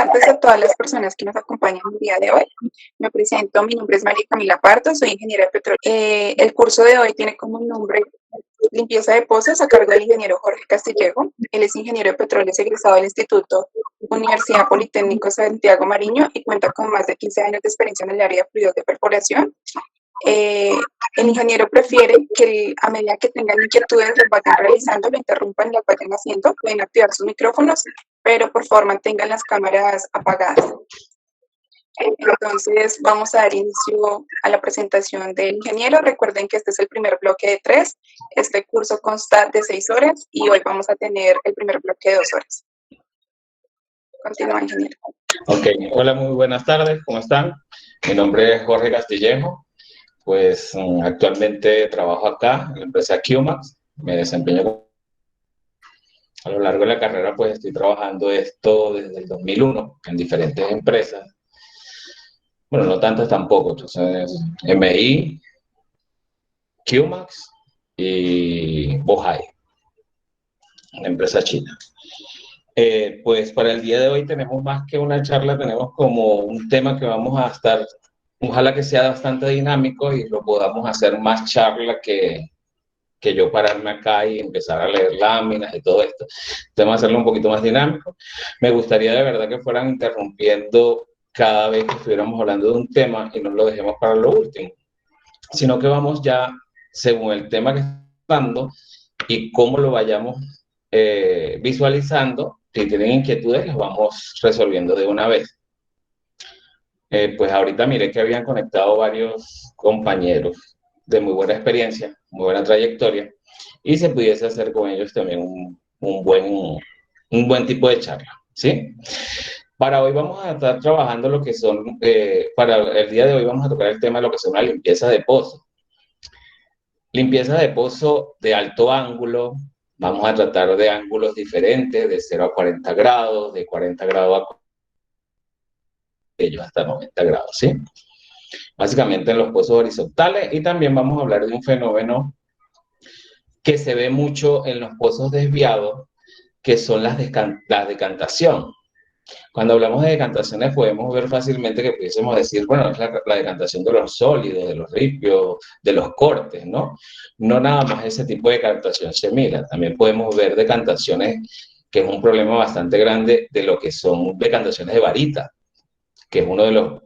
tardes a todas las personas que nos acompañan el día de hoy. Me presento, mi nombre es María Camila Pardo, soy ingeniera de petróleo. El curso de hoy tiene como nombre Limpieza de Pozos a cargo del ingeniero Jorge Castillejo. Él es ingeniero de petróleo egresado del Instituto Universidad Politécnico Santiago Mariño y cuenta con más de 15 años de experiencia en el área de fluidos de perforación. El ingeniero prefiere que a medida que tengan inquietudes las vayan realizando, lo interrumpan, las vayan haciendo, pueden activar sus micrófonos, pero por favor mantengan las cámaras apagadas. Entonces vamos a dar inicio a la presentación del ingeniero. Recuerden que este es el primer bloque de 3. Este curso consta de 6 horas y hoy vamos a tener el primer bloque de 2 horas. Continúa, ingeniero. Ok, hola, muy buenas tardes, ¿cómo están? Mi nombre es Jorge Castillejo. Pues actualmente trabajo acá en la empresa QMax, me desempeño a lo largo de la carrera, pues estoy trabajando esto desde el 2001 en diferentes empresas, bueno, no tantas tampoco, entonces MI, QMax y Bohai, una empresa china. Pues para el día de hoy tenemos más que una charla, tenemos como un tema que vamos a estar, ojalá que sea bastante dinámico y lo podamos hacer más charla que yo pararme acá y empezar a leer láminas y todo esto. Tenemos que hacerlo un poquito más dinámico. Me gustaría de verdad que fueran interrumpiendo cada vez que estuviéramos hablando de un tema y no lo dejemos para lo último, sino que vamos ya según el tema que estamos hablando y cómo lo vayamos visualizando. Si tienen inquietudes, las vamos resolviendo de una vez. Pues ahorita miré que habían conectado varios compañeros de muy buena experiencia, muy buena trayectoria, y se pudiese hacer con ellos también un buen tipo de charla, ¿sí? Para hoy vamos a estar trabajando lo que son, para el día de hoy vamos a tocar el tema de lo que son la limpieza de pozo. Limpieza de pozo de alto ángulo, vamos a tratar de ángulos diferentes, de 0 a 40 grados, de 40 grados a ellos hasta 90 grados, ¿sí? Básicamente en los pozos horizontales, y también vamos a hablar de un fenómeno que se ve mucho en los pozos desviados, que son la decantación. Cuando hablamos de decantaciones podemos ver fácilmente que pudiésemos decir, bueno, es la decantación de los sólidos, de los ripios, de los cortes, ¿no? No nada más ese tipo de decantación se mira. También podemos ver decantaciones, que es un problema bastante grande, de lo que son decantaciones de varita, que es uno de los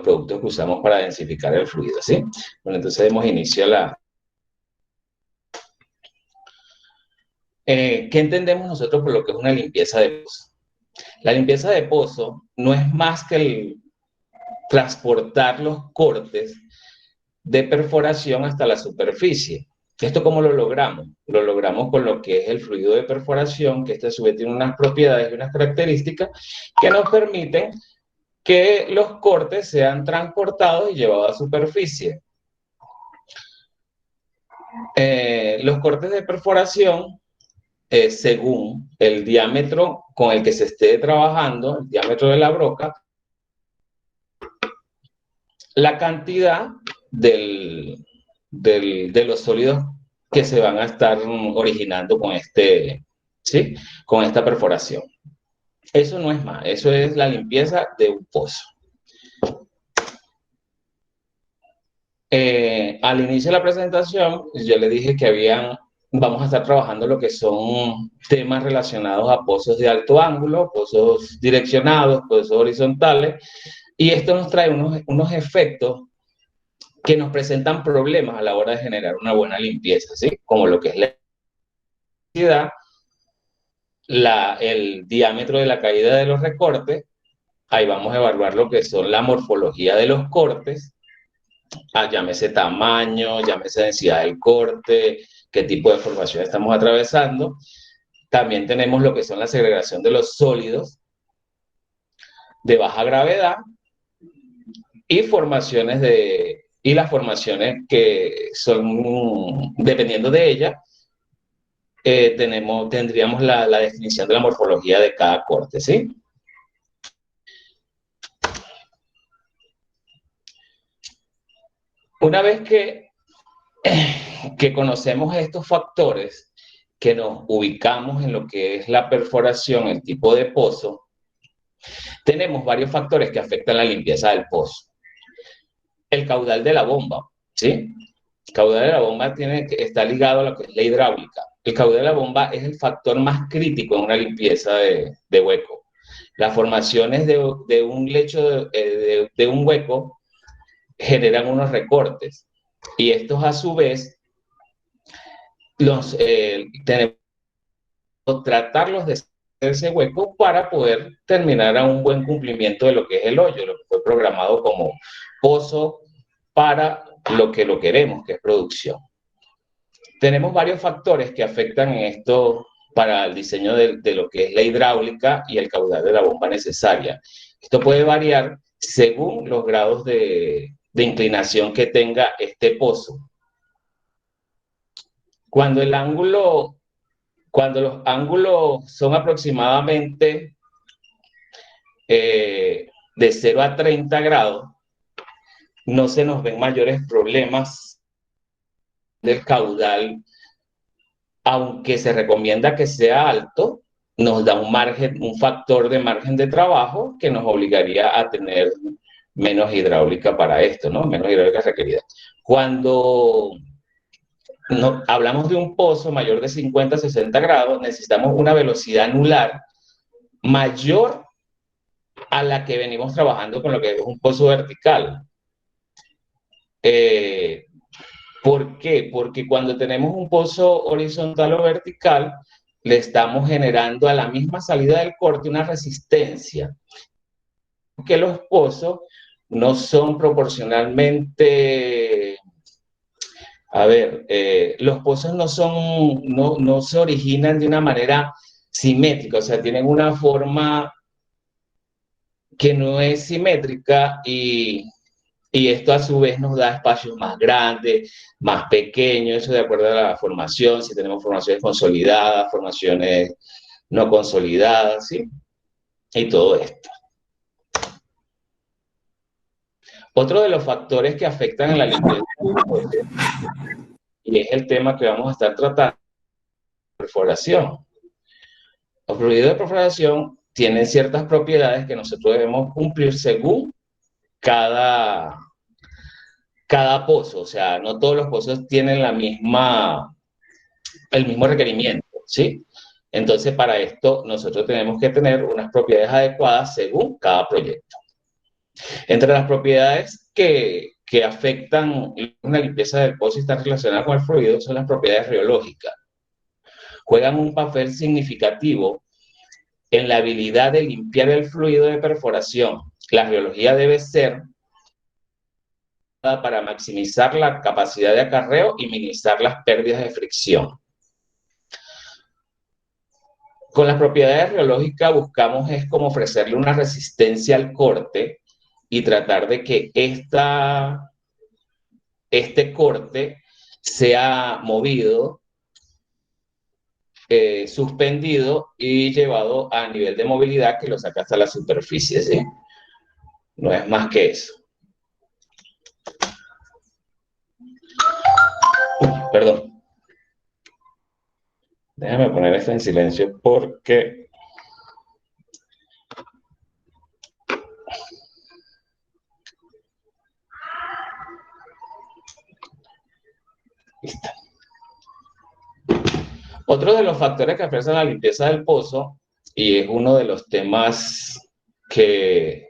productos que usamos para densificar el fluido, ¿sí? Bueno, entonces demos inicio a la... ¿Qué entendemos nosotros por lo que es una limpieza de pozo? La limpieza de pozo no es más que el transportar los cortes de perforación hasta la superficie. ¿Esto cómo lo logramos? Lo logramos con lo que es el fluido de perforación, que este a su vez tiene unas propiedades y unas características que nos permiten que los cortes sean transportados y llevados a superficie. Los cortes de perforación, según el diámetro con el que se esté trabajando, el diámetro de la broca, la cantidad de los sólidos que se van a estar originando con ¿sí? Con esta perforación. Eso no es más, eso es la limpieza de un pozo. Al inicio de la presentación, yo le dije que vamos a estar trabajando lo que son temas relacionados a pozos de alto ángulo, pozos direccionados, pozos horizontales, y esto nos trae unos efectos que nos presentan problemas a la hora de generar una buena limpieza, ¿sí? Como lo que es la densidad, el diámetro de la caída de los recortes. Ahí vamos a evaluar lo que son la morfología de los cortes, llámese tamaño, llámese densidad del corte, qué tipo de formación estamos atravesando. También tenemos lo que son la segregación de los sólidos de baja gravedad y las formaciones que son, dependiendo de ella, tendríamos la definición de la morfología de cada corte, ¿sí? Una vez que conocemos estos factores, que nos ubicamos en lo que es la perforación, el tipo de pozo, Tenemos varios factores que afectan la limpieza del pozo. El caudal de la bomba, ¿sí? El caudal de la bomba está ligado a lo que es la hidráulica. El caudal de la bomba es el factor más crítico en una limpieza de hueco. Las formaciones de un lecho, de un hueco, generan unos recortes. Y estos, a su vez, tenemos que tratarlos de hacer ese hueco para poder terminar a un buen cumplimiento de lo que es el hoyo, lo que fue programado como pozo para lo que lo queremos, que es producción. Tenemos varios factores que afectan en esto para el diseño de lo que es la hidráulica y el caudal de la bomba necesaria. Esto puede variar según los grados de inclinación que tenga este pozo. Cuando los ángulos son aproximadamente de 0 a 30 grados, no se nos ven mayores problemas del caudal, aunque se recomienda que sea alto, nos da un factor de margen de trabajo que nos obligaría a tener menos hidráulica para esto, ¿no? Menos hidráulica requerida. Cuando hablamos de un pozo mayor de 50 a 60 grados, necesitamos una velocidad anular mayor a la que venimos trabajando con lo que es un pozo vertical. ¿Por qué? Porque cuando tenemos un pozo horizontal o vertical, le estamos generando a la misma salida del corte una resistencia. Que los pozos no son proporcionalmente... los pozos no se originan de una manera simétrica, o sea, tienen una forma que no es simétrica y esto a su vez nos da espacios más grandes, más pequeños, eso de acuerdo a la formación, si tenemos formaciones consolidadas, formaciones no consolidadas, ¿sí? Y todo esto. Otro de los factores que afectan en la limpieza, y es el tema que vamos a estar tratando, perforación. Los fluidos de perforación tienen ciertas propiedades que nosotros debemos cumplir según cada pozo, o sea, no todos los pozos tienen el mismo requerimiento, ¿sí? Entonces, para esto, nosotros tenemos que tener unas propiedades adecuadas según cada proyecto. Entre las propiedades que afectan una limpieza del pozo y están relacionadas con el fluido son las propiedades riológicas. Juegan un papel significativo en la habilidad de limpiar el fluido de perforación. La riología debe ser para maximizar la capacidad de acarreo y minimizar las pérdidas de fricción. Con las propiedades riológicas buscamos es como ofrecerle una resistencia al corte y tratar de que este corte sea movido, suspendido y llevado a nivel de movilidad que lo saca hasta la superficie, ¿sí? No es más que eso. Perdón. Déjame poner esto en silencio porque... Listo. Otro de los factores que afectan la limpieza del pozo, y es uno de los temas que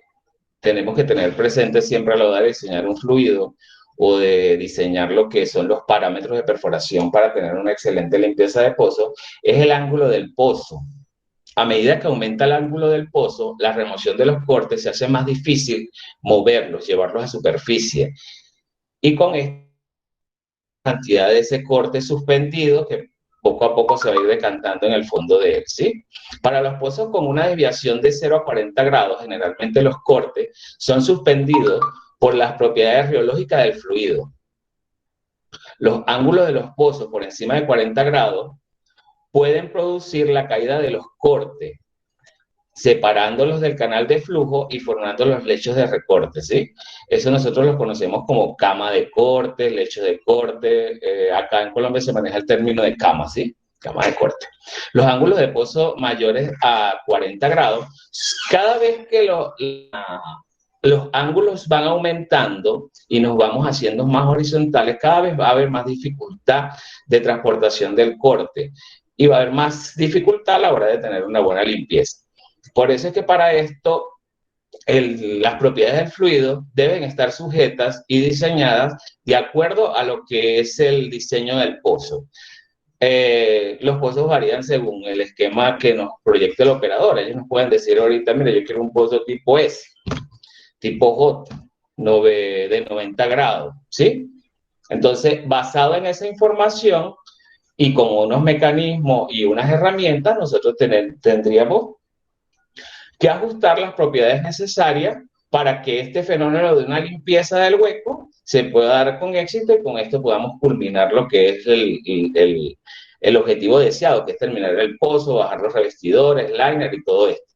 tenemos que tener presente siempre a la hora de diseñar un fluido o de diseñar lo que son los parámetros de perforación para tener una excelente limpieza de pozo, es el ángulo del pozo. A medida que aumenta el ángulo del pozo, la remoción de los cortes se hace más difícil moverlos, llevarlos a superficie. Y con esta cantidad de ese corte suspendido que poco a poco se va a ir decantando en el fondo de él, ¿sí? Para los pozos con una desviación de 0 a 40 grados, generalmente los cortes son suspendidos por las propiedades riológicas del fluido. Los ángulos de los pozos por encima de 40 grados pueden producir la caída de los cortes, separándolos del canal de flujo y formando los lechos de recorte, ¿sí? Eso nosotros lo conocemos como cama de corte, lecho de corte. Acá en Colombia se maneja el término de cama, ¿sí? cama de corte. Los ángulos de pozo mayores a 40 grados, cada vez que los ángulos van aumentando y nos vamos haciendo más horizontales, cada vez va a haber más dificultad de transportación del corte y va a haber más dificultad a la hora de tener una buena limpieza. Por eso es que para esto las propiedades del fluido deben estar sujetas y diseñadas de acuerdo a lo que es el diseño del pozo. Los pozos varían según el esquema que nos proyecte el operador. Ellos nos pueden decir ahorita, mira, yo quiero un pozo tipo S, tipo J, de 90 grados, ¿sí? Entonces, basado en esa información y con unos mecanismos y unas herramientas, nosotros tendríamos que ajustar las propiedades necesarias para que este fenómeno de una limpieza del hueco se pueda dar con éxito y con esto podamos culminar lo que es el objetivo deseado, que es terminar el pozo, bajar los revestidores, liner y todo esto.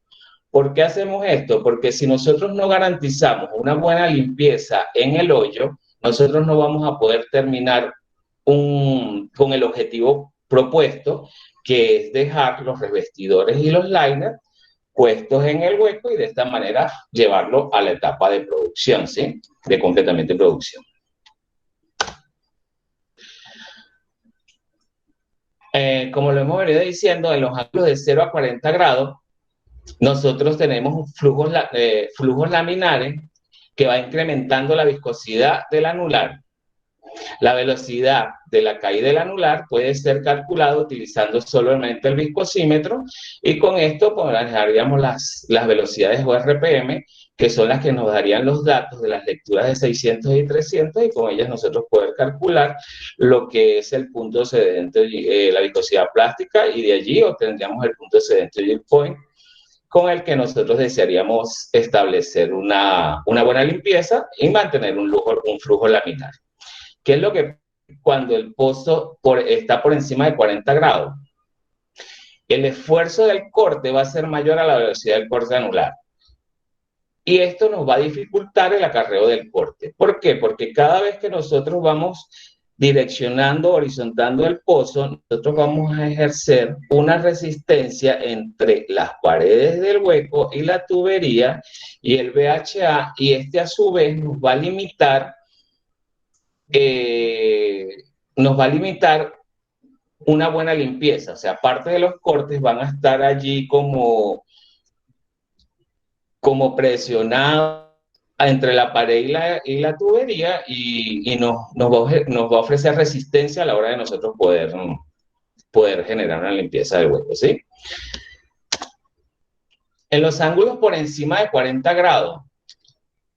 ¿Por qué hacemos esto? Porque si nosotros no garantizamos una buena limpieza en el hoyo, nosotros no vamos a poder terminar con el objetivo propuesto, que es dejar los revestidores y los liners puestos en el hueco y de esta manera llevarlo a la etapa de producción, ¿sí? De completamente producción. Como lo hemos venido diciendo, en los ángulos de 0 a 40 grados, nosotros tenemos flujos laminares que va incrementando la viscosidad del anular. La velocidad de la caída del anular puede ser calculada utilizando solamente el viscosímetro y con esto manejaríamos las velocidades o RPM, que son las que nos darían los datos de las lecturas de 600 y 300 y con ellas nosotros poder calcular lo que es el punto excedente, la viscosidad plástica y de allí obtendríamos el punto excedente yield point con el que nosotros desearíamos establecer una buena limpieza y mantener un flujo laminar. ¿Qué es lo que cuando el pozo está por encima de 40 grados? El esfuerzo del corte va a ser mayor a la velocidad del corte anular. Y esto nos va a dificultar el acarreo del corte. ¿Por qué? Porque cada vez que nosotros vamos direccionando, horizontando el pozo, nosotros vamos a ejercer una resistencia entre las paredes del hueco y la tubería y el VHA, y este a su vez nos va a limitar una buena limpieza. O sea, parte de los cortes van a estar allí como presionados entre la pared y la tubería y nos va a ofrecer resistencia a la hora de nosotros poder generar una limpieza del hueco, ¿sí? En los ángulos por encima de 40 grados,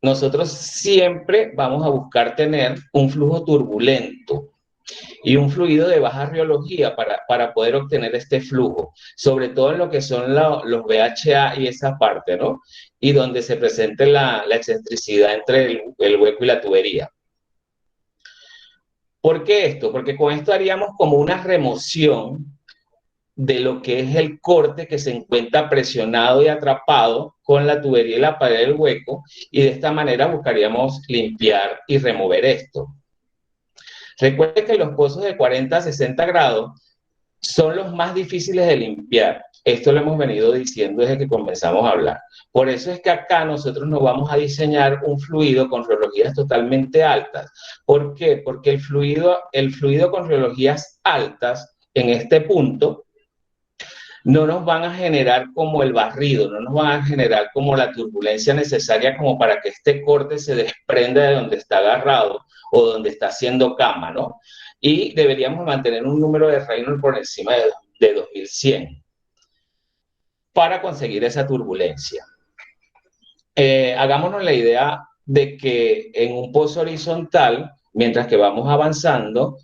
nosotros siempre vamos a buscar tener un flujo turbulento y un fluido de baja riología para poder obtener este flujo, sobre todo en lo que son los VHA y esa parte, ¿no? Y donde se presente la excentricidad entre el hueco y la tubería. ¿Por qué esto? Porque con esto haríamos como una remoción de lo que es el corte que se encuentra presionado y atrapado con la tubería y la pared del hueco, y de esta manera buscaríamos limpiar y remover esto. Recuerde que los pozos de 40 a 60 grados son los más difíciles de limpiar. Esto lo hemos venido diciendo desde que comenzamos a hablar. Por eso es que acá nosotros nos vamos a diseñar un fluido con riologías totalmente altas. ¿Por qué? Porque el fluido con riologías altas en este punto no nos van a generar como el barrido, no nos van a generar como la turbulencia necesaria como para que este corte se desprenda de donde está agarrado o donde está haciendo cama, ¿no? Y deberíamos mantener un número de Reynolds por encima de 2100 para conseguir esa turbulencia. Hagámonos la idea de que en un pozo horizontal, mientras que vamos avanzando,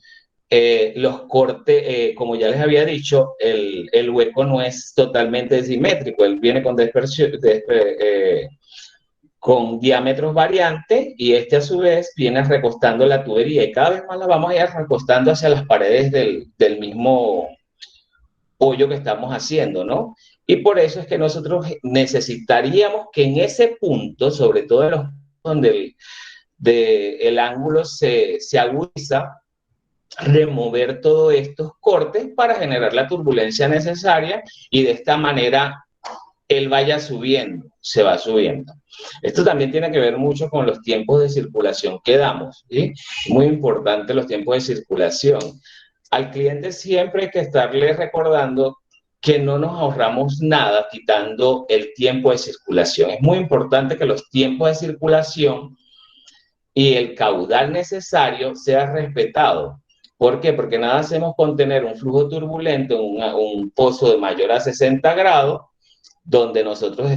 los cortes, como ya les había dicho, el hueco no es totalmente simétrico, él viene con diámetros variantes y este a su vez viene recostando la tubería y cada vez más la vamos a ir recostando hacia las paredes del mismo hoyo que estamos haciendo, ¿no? Y por eso es que nosotros necesitaríamos que en ese punto, sobre todo en los donde el ángulo se agudiza, remover todos estos cortes para generar la turbulencia necesaria y de esta manera él vaya subiendo, se va subiendo. Esto también tiene que ver mucho con los tiempos de circulación que damos, ¿sí? Muy importante los tiempos de circulación. Al cliente siempre hay que estarle recordando que no nos ahorramos nada quitando el tiempo de circulación. Es muy importante que los tiempos de circulación y el caudal necesario sea respetado. ¿Por qué? Porque nada hacemos con tener un flujo turbulento en un pozo de mayor a 60 grados, donde nosotros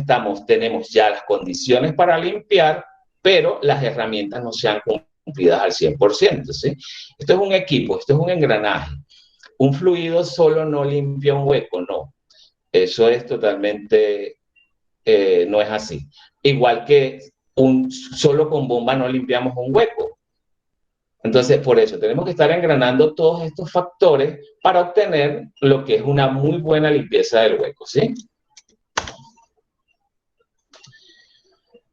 tenemos ya las condiciones para limpiar, pero las herramientas no sean cumplidas al 100%, ¿sí? Esto es un equipo, esto es un engranaje. Un fluido solo no limpia un hueco, no. Eso es totalmente, no es así. Igual que solo con bomba no limpiamos un hueco. Entonces, por eso tenemos que estar engranando todos estos factores para obtener lo que es una muy buena limpieza del hueco, ¿sí?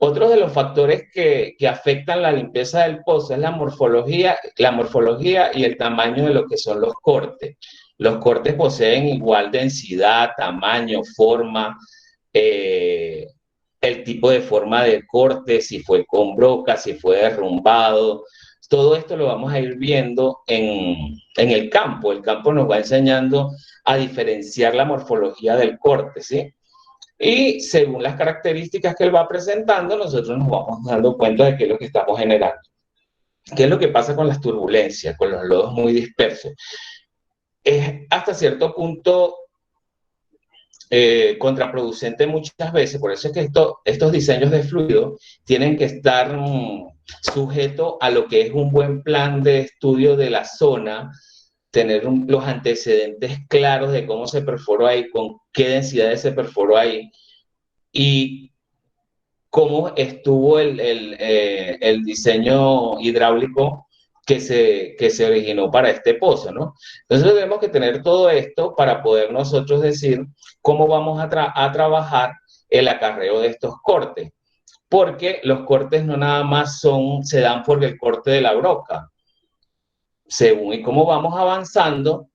Otro de los factores que afectan la limpieza del pozo es la morfología y el tamaño de lo que son los cortes. Los cortes poseen igual densidad, tamaño, forma, el tipo de forma de corte, si fue con broca, si fue derrumbado. Todo esto lo vamos a ir viendo en el campo. El campo nos va enseñando a diferenciar la morfología del corte, ¿sí? Y según las características que él va presentando, nosotros nos vamos dando cuenta de qué es lo que estamos generando. ¿Qué es lo que pasa con las turbulencias, con los lodos muy dispersos? Es hasta cierto punto contraproducente muchas veces, por eso es que estos diseños de fluido tienen que estar sujetos a lo que es un buen plan de estudio de la zona, tener los antecedentes claros de cómo se perforó ahí, con qué densidades se perforó ahí y cómo estuvo el diseño hidráulico que se originó para este pozo, ¿no? Entonces tenemos que tener todo esto para poder nosotros decir cómo vamos a trabajar el acarreo de estos cortes, porque los cortes no nada más se dan por el corte de la broca. Según y cómo vamos avanzando,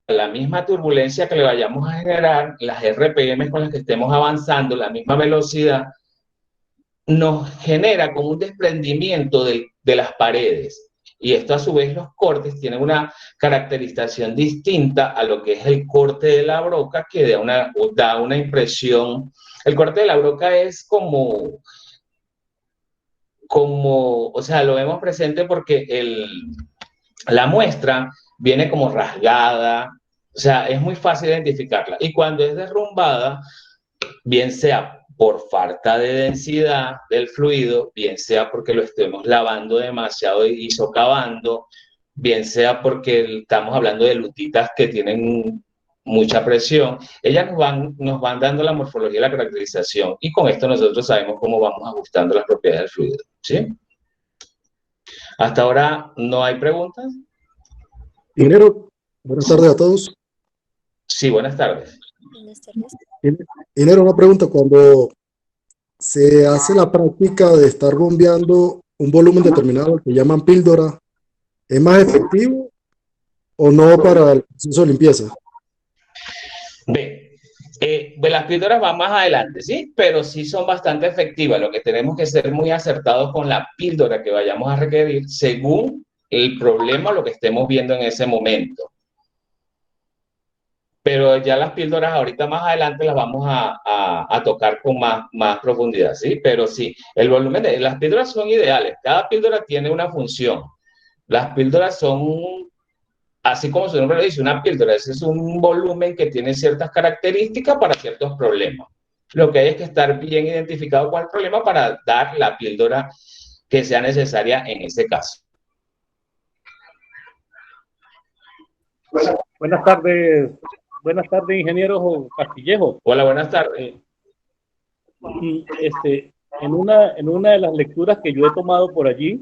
la misma turbulencia que le vayamos a generar, las RPM con las que estemos avanzando, la misma velocidad, nos genera como un desprendimiento de las paredes. Y esto a su vez los cortes tienen una caracterización distinta a lo que es el corte de la broca, que da una impresión. El corte de la broca es o sea, lo vemos presente porque la muestra viene como rasgada, o sea, es muy fácil identificarla. Y cuando es derrumbada, bien sea por falta de densidad del fluido, bien sea porque lo estemos lavando demasiado y socavando, bien sea porque estamos hablando de lutitas que tienen mucha presión, ellas nos van dando la morfología y la caracterización, y con esto nosotros sabemos cómo vamos ajustando las propiedades del fluido, ¿sí? Hasta ahora no hay preguntas. Ingeniero, buenas tardes a todos. Sí, buenas tardes. Buenas tardes. Ingeniero, una pregunta. Cuando se hace la práctica de estar bombeando un volumen determinado que llaman píldora, ¿es más efectivo o no para el proceso de limpieza? Pues las píldoras van más adelante, ¿sí? Pero sí son bastante efectivas. Lo que tenemos que ser muy acertados con la píldora que vayamos a requerir según el problema o lo que estemos viendo en ese momento. Pero ya las píldoras ahorita más adelante las vamos a tocar con más profundidad, ¿sí? Pero sí, el volumen de las píldoras son ideales. Cada píldora tiene una función. Las píldoras son, así como su nombre lo dice, una píldora. Ese es un volumen que tiene ciertas características para ciertos problemas. Lo que hay es que estar bien identificado con el problema para dar la píldora que sea necesaria en ese caso. Buenas tardes, ingeniero Castillejo. Hola, buenas tardes. En una de las lecturas que yo he tomado por allí,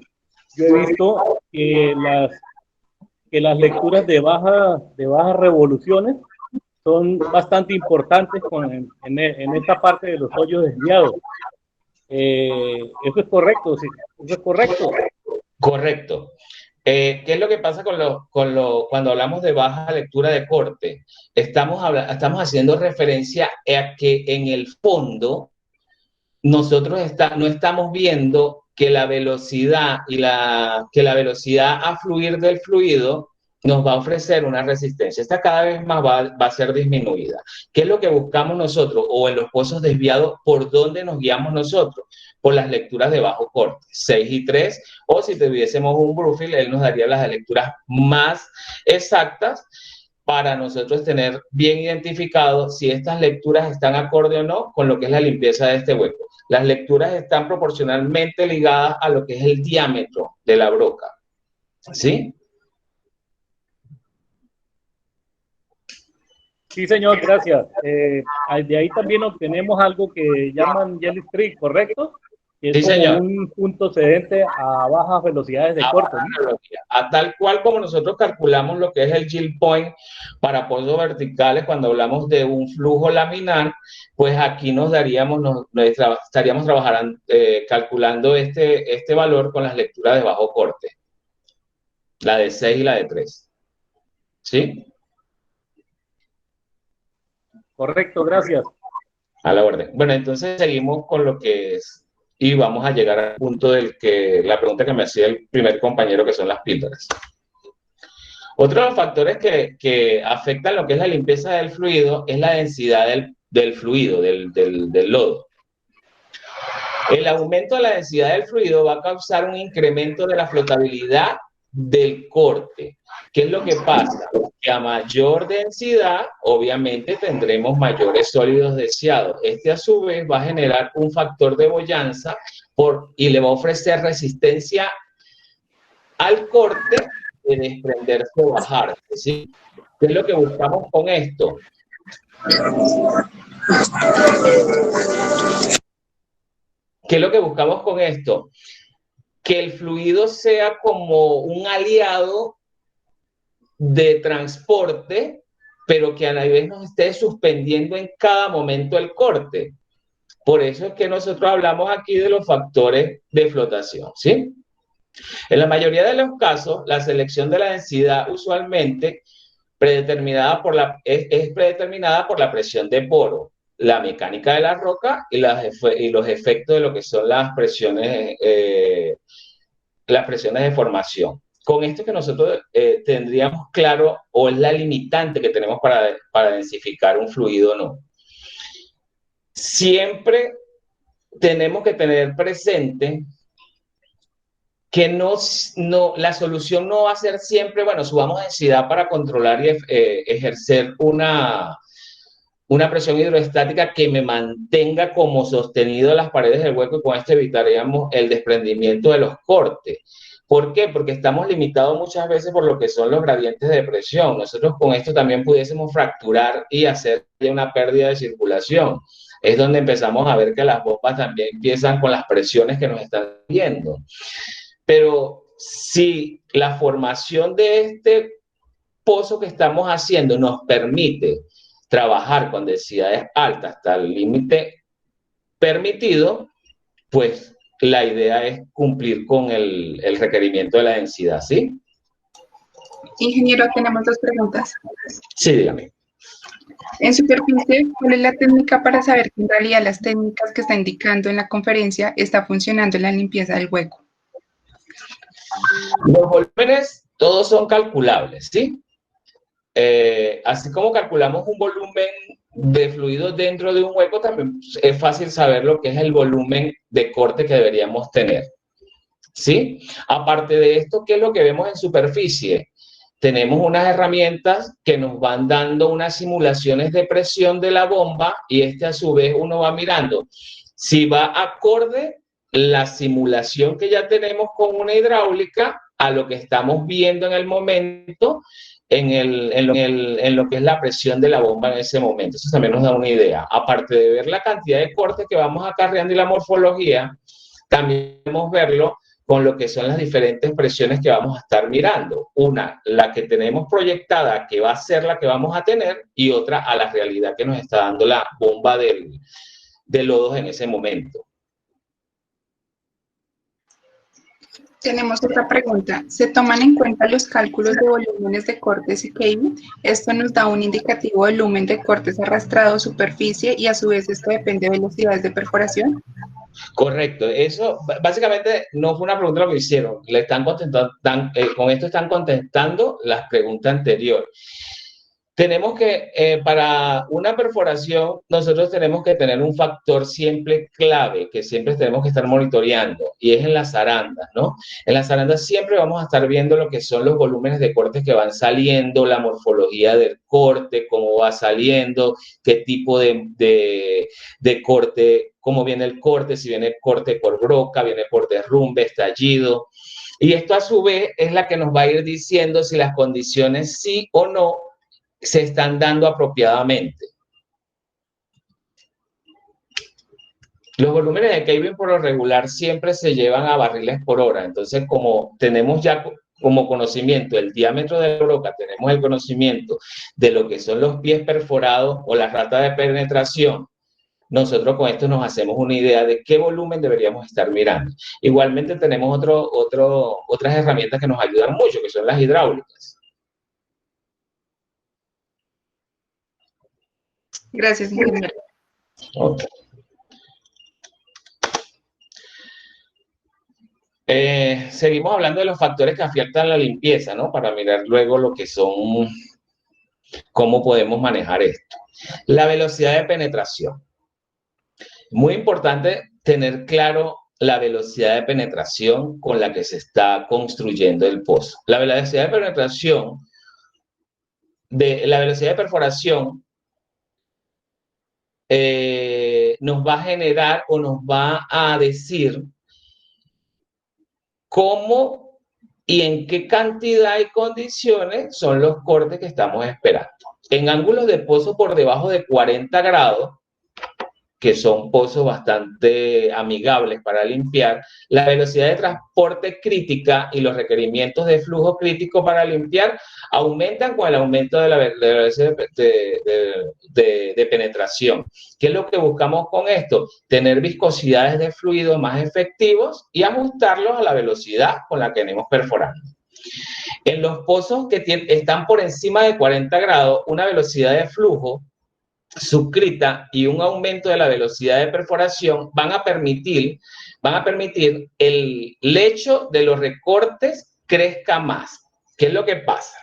yo he visto que las lecturas de bajas revoluciones son bastante importantes en esta parte de los hoyos desviados. Eso es correcto, sí, eso es correcto. Correcto. ¿Qué es lo que pasa cuando hablamos de baja lectura de corte? Estamos haciendo referencia a que en el fondo nosotros no estamos viendo que la velocidad que la velocidad a fluir del fluido nos va a ofrecer una resistencia. Esta cada vez más va a ser disminuida. ¿Qué es lo que buscamos nosotros? O en los pozos desviados, ¿por dónde nos guiamos nosotros? Por las lecturas de bajo corte, 6 y 3, o si tuviésemos un Bluefield, él nos daría las lecturas más exactas para nosotros tener bien identificado si estas lecturas están acorde o no con lo que es la limpieza de este hueco. Las lecturas están proporcionalmente ligadas a lo que es el diámetro de la broca. ¿Sí? Sí, señor, gracias. De ahí también obtenemos algo que llaman Jelly Streak, ¿correcto? Que es Sí, como señor. un punto cedente a bajas velocidades de corte, ¿no? A tal cual como nosotros calculamos lo que es el yield point para pozos verticales cuando hablamos de un flujo laminar, pues aquí estaríamos trabajando, calculando este valor con las lecturas de bajo corte, la de 6 y la de 3. ¿Sí? Correcto, gracias. A la orden. Bueno, entonces seguimos con lo que es, y vamos a llegar al punto la pregunta que me hacía el primer compañero, que son las píldoras. Otro de los factores que afectan lo que es la limpieza del fluido es la densidad del fluido, del lodo. El aumento de la densidad del fluido va a causar un incremento de la flotabilidad del corte. ¿Qué es lo que pasa? Que a mayor densidad, obviamente tendremos mayores sólidos deseados. Este a su vez va a generar un factor de bollanza y le va a ofrecer resistencia al corte de desprenderse o bajar. ¿Sí? ¿Qué es lo que buscamos con esto? ¿Qué es lo que buscamos con esto? Que el fluido sea como un aliado de transporte, pero que a la vez nos esté suspendiendo en cada momento el corte. Por eso es que nosotros hablamos aquí de los factores de flotación, ¿sí? En la mayoría de los casos, la selección de la densidad usualmente es predeterminada por la presión de poro, la mecánica de la roca y los efectos de lo que son las presiones de formación. Con esto que nosotros tendríamos claro, o es la limitante que tenemos para densificar un fluido o no. Siempre tenemos que tener presente que la solución no va a ser siempre, bueno, subamos densidad para controlar y ejercer una presión hidroestática que me mantenga como sostenido las paredes del hueco, y con esto evitaríamos el desprendimiento de los cortes. ¿Por qué? Porque estamos limitados muchas veces por lo que son los gradientes de presión. Nosotros con esto también pudiésemos fracturar y hacer una pérdida de circulación. Es donde empezamos a ver que las bombas también empiezan con las presiones que nos están viendo. Pero si la formación de este pozo que estamos haciendo nos permite trabajar con densidades altas hasta el límite permitido, pues la idea es cumplir con el requerimiento de la densidad, ¿sí? Ingeniero, tenemos dos preguntas. Sí, dígame. En superficie, ¿cuál es la técnica para saber que en realidad las técnicas que está indicando en la conferencia está funcionando en la limpieza del hueco? Los volúmenes todos son calculables, ¿sí? Así como calculamos un volumen de fluido dentro de un hueco, también es fácil saber lo que es el volumen de corte que deberíamos tener, ¿sí? Aparte de esto, ¿qué es lo que vemos en superficie? Tenemos unas herramientas que nos van dando unas simulaciones de presión de la bomba, y a su vez uno va mirando si va acorde la simulación que ya tenemos con una hidráulica a lo que estamos viendo en el momento en lo que es la presión de la bomba en ese momento. Eso también nos da una idea. Aparte de ver la cantidad de cortes que vamos acarreando y la morfología, también podemos verlo con lo que son las diferentes presiones que vamos a estar mirando. Una, la que tenemos proyectada, que va a ser la que vamos a tener, y otra, a la realidad que nos está dando la bomba de lodos en ese momento. Tenemos otra pregunta. ¿Se toman en cuenta los cálculos de volúmenes de cortes y Kevin? Esto nos da un indicativo volumen de cortes arrastrado, superficie y a su vez esto depende de velocidades de perforación. Correcto, eso básicamente no fue una pregunta lo que hicieron, le están contestando, con esto están contestando las preguntas anteriores. Tenemos que, para una perforación, nosotros tenemos que tener un factor siempre clave, que siempre tenemos que estar monitoreando, y es en las arandas, ¿no? En las arandas siempre vamos a estar viendo lo que son los volúmenes de cortes que van saliendo, la morfología del corte, cómo va saliendo, qué tipo de corte, cómo viene el corte, si viene el corte por broca, viene por derrumbe, estallido. Y esto a su vez es la que nos va a ir diciendo si las condiciones sí o no se están dando apropiadamente. Los volúmenes de Kelvin por lo regular siempre se llevan a barriles por hora. Entonces, como tenemos ya como conocimiento el diámetro de la broca, tenemos el conocimiento de lo que son los pies perforados o la rata de penetración, nosotros con esto nos hacemos una idea de qué volumen deberíamos estar mirando. Igualmente tenemos otras herramientas que nos ayudan mucho, que son las hidráulicas. Gracias, ingeniero. Okay. Seguimos hablando de los factores que afectan la limpieza, ¿no? Para mirar luego lo que son, cómo podemos manejar esto. La velocidad de penetración. Muy importante tener claro la velocidad de penetración con la que se está construyendo el pozo. La velocidad de penetración, la velocidad de perforación nos va a generar o nos va a decir cómo y en qué cantidad y condiciones son los cortes que estamos esperando. En ángulos de pozo por debajo de 40 grados, que son pozos bastante amigables para limpiar, la velocidad de transporte crítica y los requerimientos de flujo crítico para limpiar aumentan con el aumento de la velocidad de penetración. ¿Qué es lo que buscamos con esto? Tener viscosidades de fluido más efectivos y ajustarlos a la velocidad con la que venimos perforando. En los pozos que están por encima de 40 grados, una velocidad de flujo suscrita y un aumento de la velocidad de perforación van a permitir el lecho de los recortes crezca más. ¿Qué es lo que pasa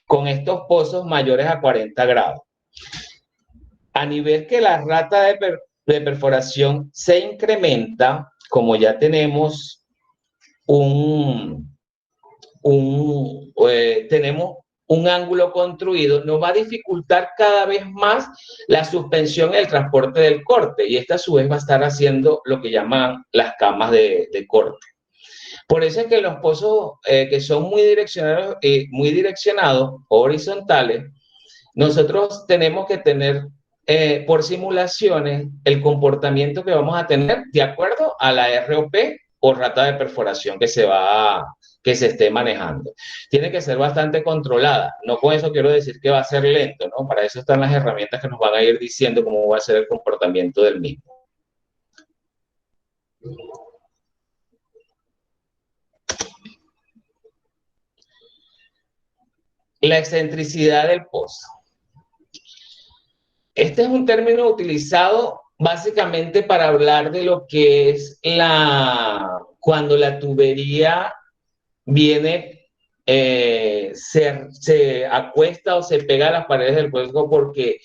con estos pozos mayores a 40 grados? A nivel que la rata de perforación se incrementa, como ya tenemos tenemos un ángulo construido, nos va a dificultar cada vez más la suspensión y el transporte del corte, y esta a su vez va a estar haciendo lo que llaman las camas de corte. Por eso es que los pozos que son muy direccionados horizontales, nosotros tenemos que tener por simulaciones el comportamiento que vamos a tener de acuerdo a la ROP o rata de perforación que se esté manejando. Tiene que ser bastante controlada. No con eso quiero decir que va a ser lento, ¿no? Para eso están las herramientas que nos van a ir diciendo cómo va a ser el comportamiento del mismo. La excentricidad del pozo. Este es un término utilizado básicamente para hablar de lo que es cuando la tubería viene, se acuesta o se pega a las paredes del hueco, porque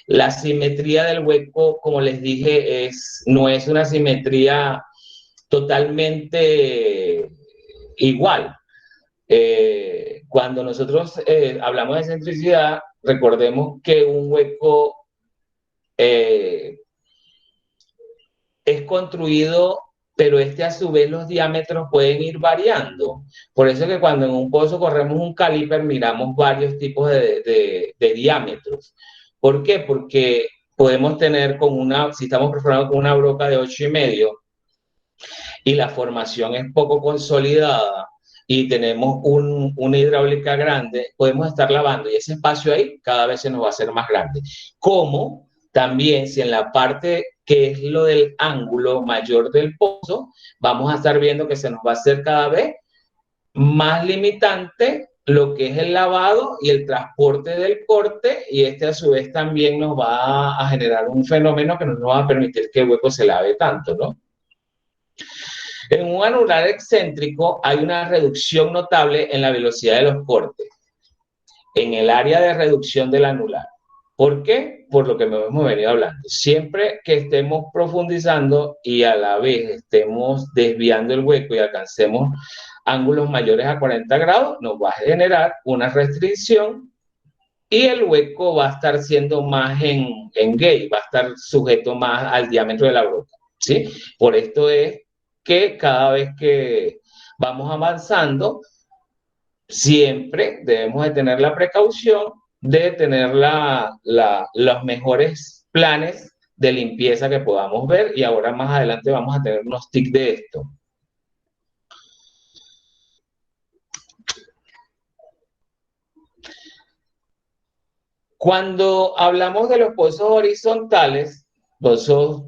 la simetría del hueco, como les dije, no es una simetría totalmente igual. Cuando nosotros hablamos de excentricidad, recordemos que un hueco es construido, pero a su vez los diámetros pueden ir variando. Por eso es que cuando en un pozo corremos un caliper, miramos varios tipos de diámetros. ¿Por qué? Porque podemos tener si estamos perforando con una broca de 8,5 y la formación es poco consolidada y tenemos una hidráulica grande, podemos estar lavando y ese espacio ahí cada vez se nos va a hacer más grande. Como también si en la parte que es lo del ángulo mayor del pozo, vamos a estar viendo que se nos va a hacer cada vez más limitante lo que es el lavado y el transporte del corte, y este a su vez también nos va a generar un fenómeno que no nos va a permitir que el hueco se lave tanto, ¿no? En un anular excéntrico hay una reducción notable en la velocidad de los cortes, en el área de reducción del anular. ¿Por qué? Por lo que hemos venido hablando. Siempre que estemos profundizando y a la vez estemos desviando el hueco y alcancemos ángulos mayores a 40 grados, nos va a generar una restricción y el hueco va a estar siendo más en gauge, va a estar sujeto más al diámetro de la broca, ¿sí? Por esto es que cada vez que vamos avanzando, siempre debemos de tener la precaución de tener los mejores planes de limpieza que podamos ver, y ahora más adelante vamos a tener unos tips de esto. Cuando hablamos de los pozos horizontales, pozos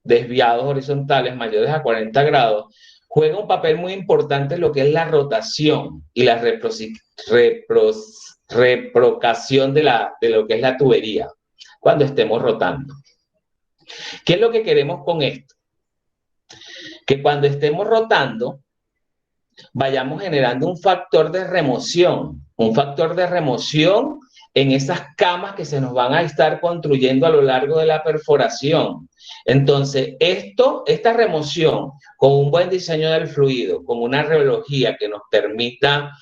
desviados horizontales mayores a 40 grados, juega un papel muy importante en lo que es la rotación y la reprocación de lo que es la tubería cuando estemos rotando. ¿Qué es lo que queremos con esto? Que cuando estemos rotando vayamos generando un factor de remoción en esas camas que se nos van a estar construyendo a lo largo de la perforación. Entonces, esta remoción, con un buen diseño del fluido, con una reología que nos permita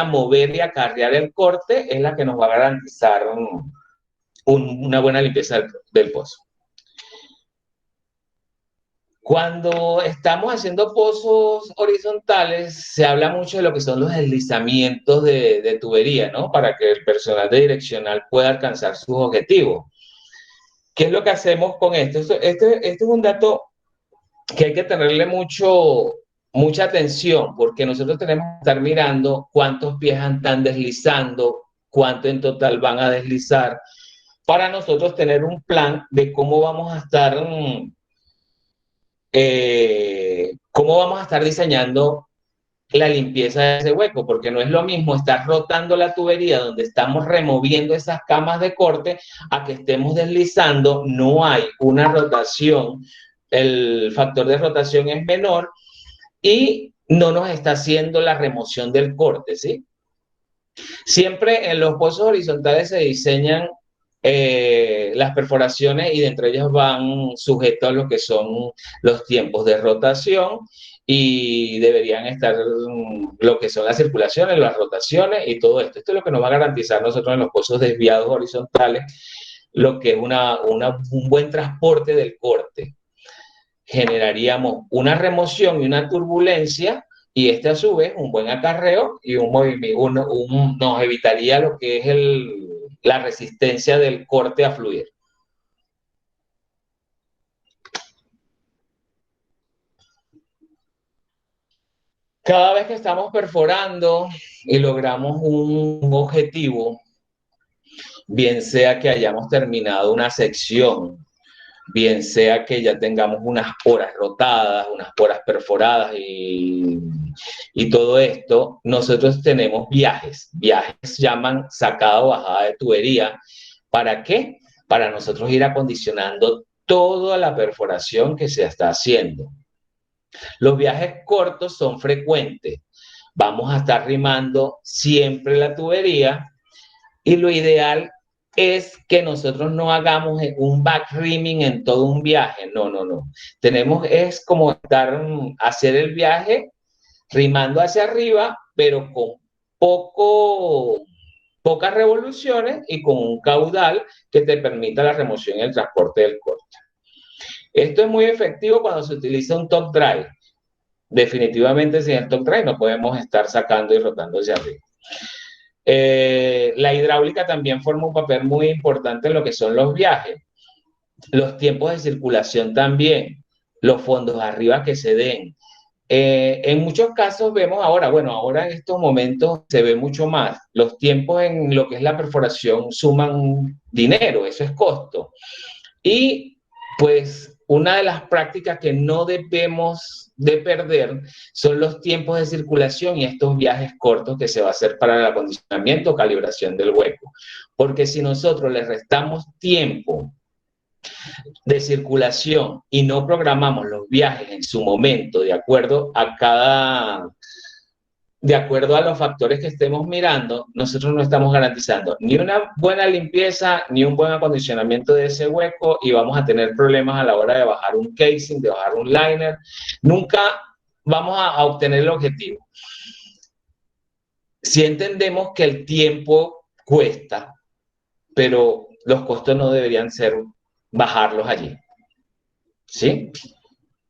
mover y acarrear el corte, es la que nos va a garantizar una buena limpieza del pozo. Cuando estamos haciendo pozos horizontales, se habla mucho de lo que son los deslizamientos de tubería, ¿no? Para que el personal de direccional pueda alcanzar sus objetivos. ¿Qué es lo que hacemos con esto? Este es un dato que hay que tenerle mucha atención, porque nosotros tenemos que estar mirando cuántos pies están deslizando, cuánto en total van a deslizar, para nosotros tener un plan de cómo vamos a estar diseñando la limpieza de ese hueco, porque no es lo mismo estar rotando la tubería donde estamos removiendo esas camas de corte a que estemos deslizando. No hay una rotación, el factor de rotación es menor y no nos está haciendo la remoción del corte, ¿sí? Siempre en los pozos horizontales se diseñan las perforaciones, y dentro de ellas van sujetos a lo que son los tiempos de rotación, y deberían estar lo que son las circulaciones, las rotaciones y todo esto. Esto es lo que nos va a garantizar nosotros en los pozos desviados horizontales, lo que es un buen transporte del corte. Generaríamos una remoción y una turbulencia, y este a su vez un buen acarreo y un movimiento, nos evitaría lo que es la resistencia del corte a fluir. Cada vez que estamos perforando y logramos un objetivo, bien sea que hayamos terminado una sección, bien sea que ya tengamos unas poras rotadas, unas poras perforadas y todo esto, nosotros tenemos viajes llaman sacada o bajada de tubería. ¿Para qué? Para nosotros ir acondicionando toda la perforación que se está haciendo. Los viajes cortos son frecuentes. Vamos a estar rimando siempre la tubería, y lo ideal es que nosotros no hagamos un back rimming en todo un viaje. No. Es como hacer el viaje rimando hacia arriba, pero con pocas revoluciones y con un caudal que te permita la remoción y el transporte del corte. Esto es muy efectivo cuando se utiliza un top drive. Definitivamente sin el top drive no podemos estar sacando y rotando hacia arriba. La hidráulica también forma un papel muy importante en lo que son los viajes, los tiempos de circulación también, los fondos arriba que se den, En muchos casos vemos ahora, bueno, ahora en estos momentos se ve mucho más. Los tiempos en lo que es la perforación suman dinero, eso es costo. Y pues una de las prácticas que no debemos de perder son los tiempos de circulación y estos viajes cortos que se va a hacer para el acondicionamiento o calibración del hueco. Porque si nosotros le restamos tiempo de circulación y no programamos los viajes en su momento de acuerdo a los factores que estemos mirando, nosotros no estamos garantizando ni una buena limpieza ni un buen acondicionamiento de ese hueco y vamos a tener problemas a la hora de bajar un casing, de bajar un liner. Nunca vamos a obtener el objetivo. Si entendemos que el tiempo cuesta, pero los costos no deberían ser bajarlos allí. ¿Sí?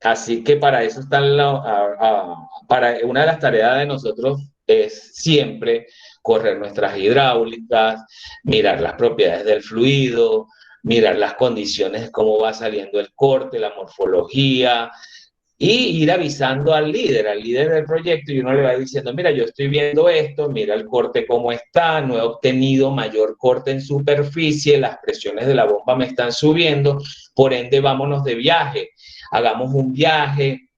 Así que para eso están para una de las tareas de nosotros es siempre correr nuestras hidráulicas, mirar las propiedades del fluido, mirar las condiciones, cómo va saliendo el corte, la morfología, y ir avisando al líder del proyecto, y uno le va diciendo, mira, yo estoy viendo esto, mira el corte cómo está, no he obtenido mayor corte en superficie, las presiones de la bomba me están subiendo, por ende vámonos de viaje, hagamos un viaje,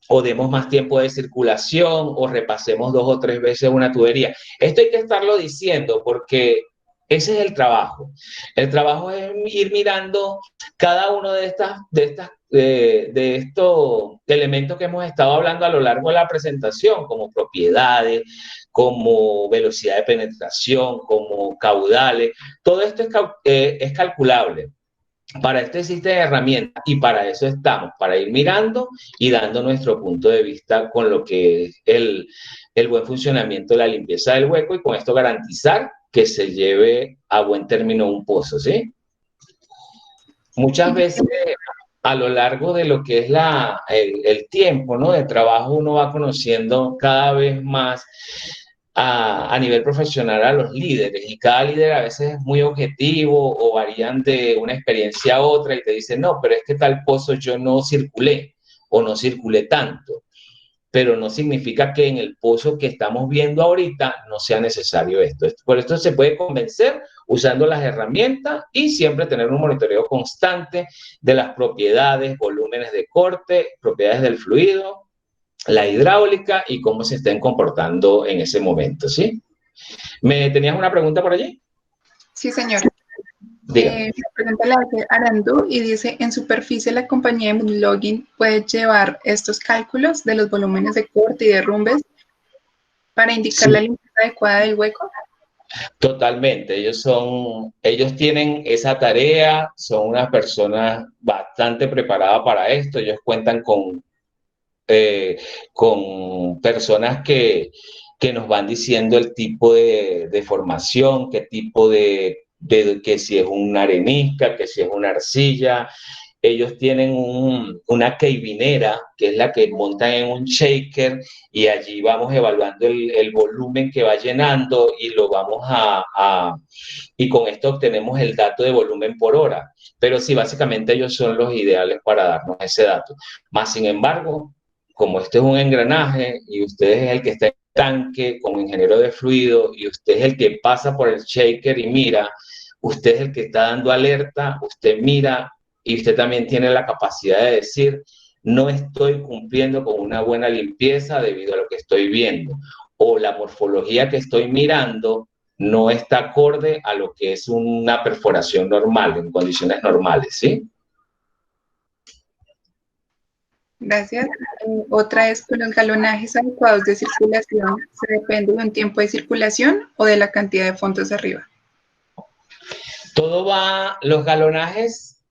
o demos más tiempo de circulación, o repasemos 2 o 3 veces una tubería. Esto hay que estarlo diciendo porque ese es el trabajo. El trabajo es ir mirando cada uno de estos elementos que hemos estado hablando a lo largo de la presentación, como propiedades, como velocidad de penetración, como caudales. Todo esto es calculable. Para esto existen herramientas y para eso estamos, para ir mirando y dando nuestro punto de vista con lo que es el buen funcionamiento de la limpieza del hueco y con esto garantizar que se lleve a buen término un pozo, ¿sí? Muchas veces a lo largo de lo que es el tiempo, ¿no?, de trabajo, uno va conociendo cada vez más a nivel profesional a los líderes y cada líder a veces es muy objetivo o varían de una experiencia a otra y te dicen, no, pero es que tal pozo yo no circulé o no circulé tanto, pero no significa que en el pozo que estamos viendo ahorita no sea necesario esto. Por esto se puede convencer usando las herramientas y siempre tener un monitoreo constante de las propiedades, volúmenes de corte, propiedades del fluido, la hidráulica y cómo se estén comportando en ese momento, ¿sí? ¿Me tenías una pregunta por allí? Sí, señor. Dígame. La pregunta la hace Arandú y dice, en superficie la compañía de Moonlogging puede llevar estos cálculos de los volúmenes de corte y derrumbes para indicar la limpieza adecuada del hueco. Totalmente, ellos tienen esa tarea, son unas personas bastante preparadas para esto, ellos cuentan con personas que nos van diciendo el tipo de formación, qué tipo que si es una arenisca, que si es una arcilla. Ellos tienen una keibinera, que es la que montan en un shaker, y allí vamos evaluando el volumen que va llenando y lo vamos y con esto obtenemos el dato de volumen por hora. Pero sí, básicamente ellos son los ideales para darnos ese dato. Más sin embargo, como este es un engranaje y usted es el que está en el tanque como ingeniero de fluido y usted es el que pasa por el shaker y mira, usted es el que está dando alerta, usted mira y usted también tiene la capacidad de decir, no estoy cumpliendo con una buena limpieza debido a lo que estoy viendo o la morfología que estoy mirando no está acorde a lo que es una perforación normal, en condiciones normales, ¿sí? Gracias. Otra es, con los galonajes adecuados de circulación, ¿se depende de un tiempo de circulación o de la cantidad de fondos arriba? Todo va, los galonajes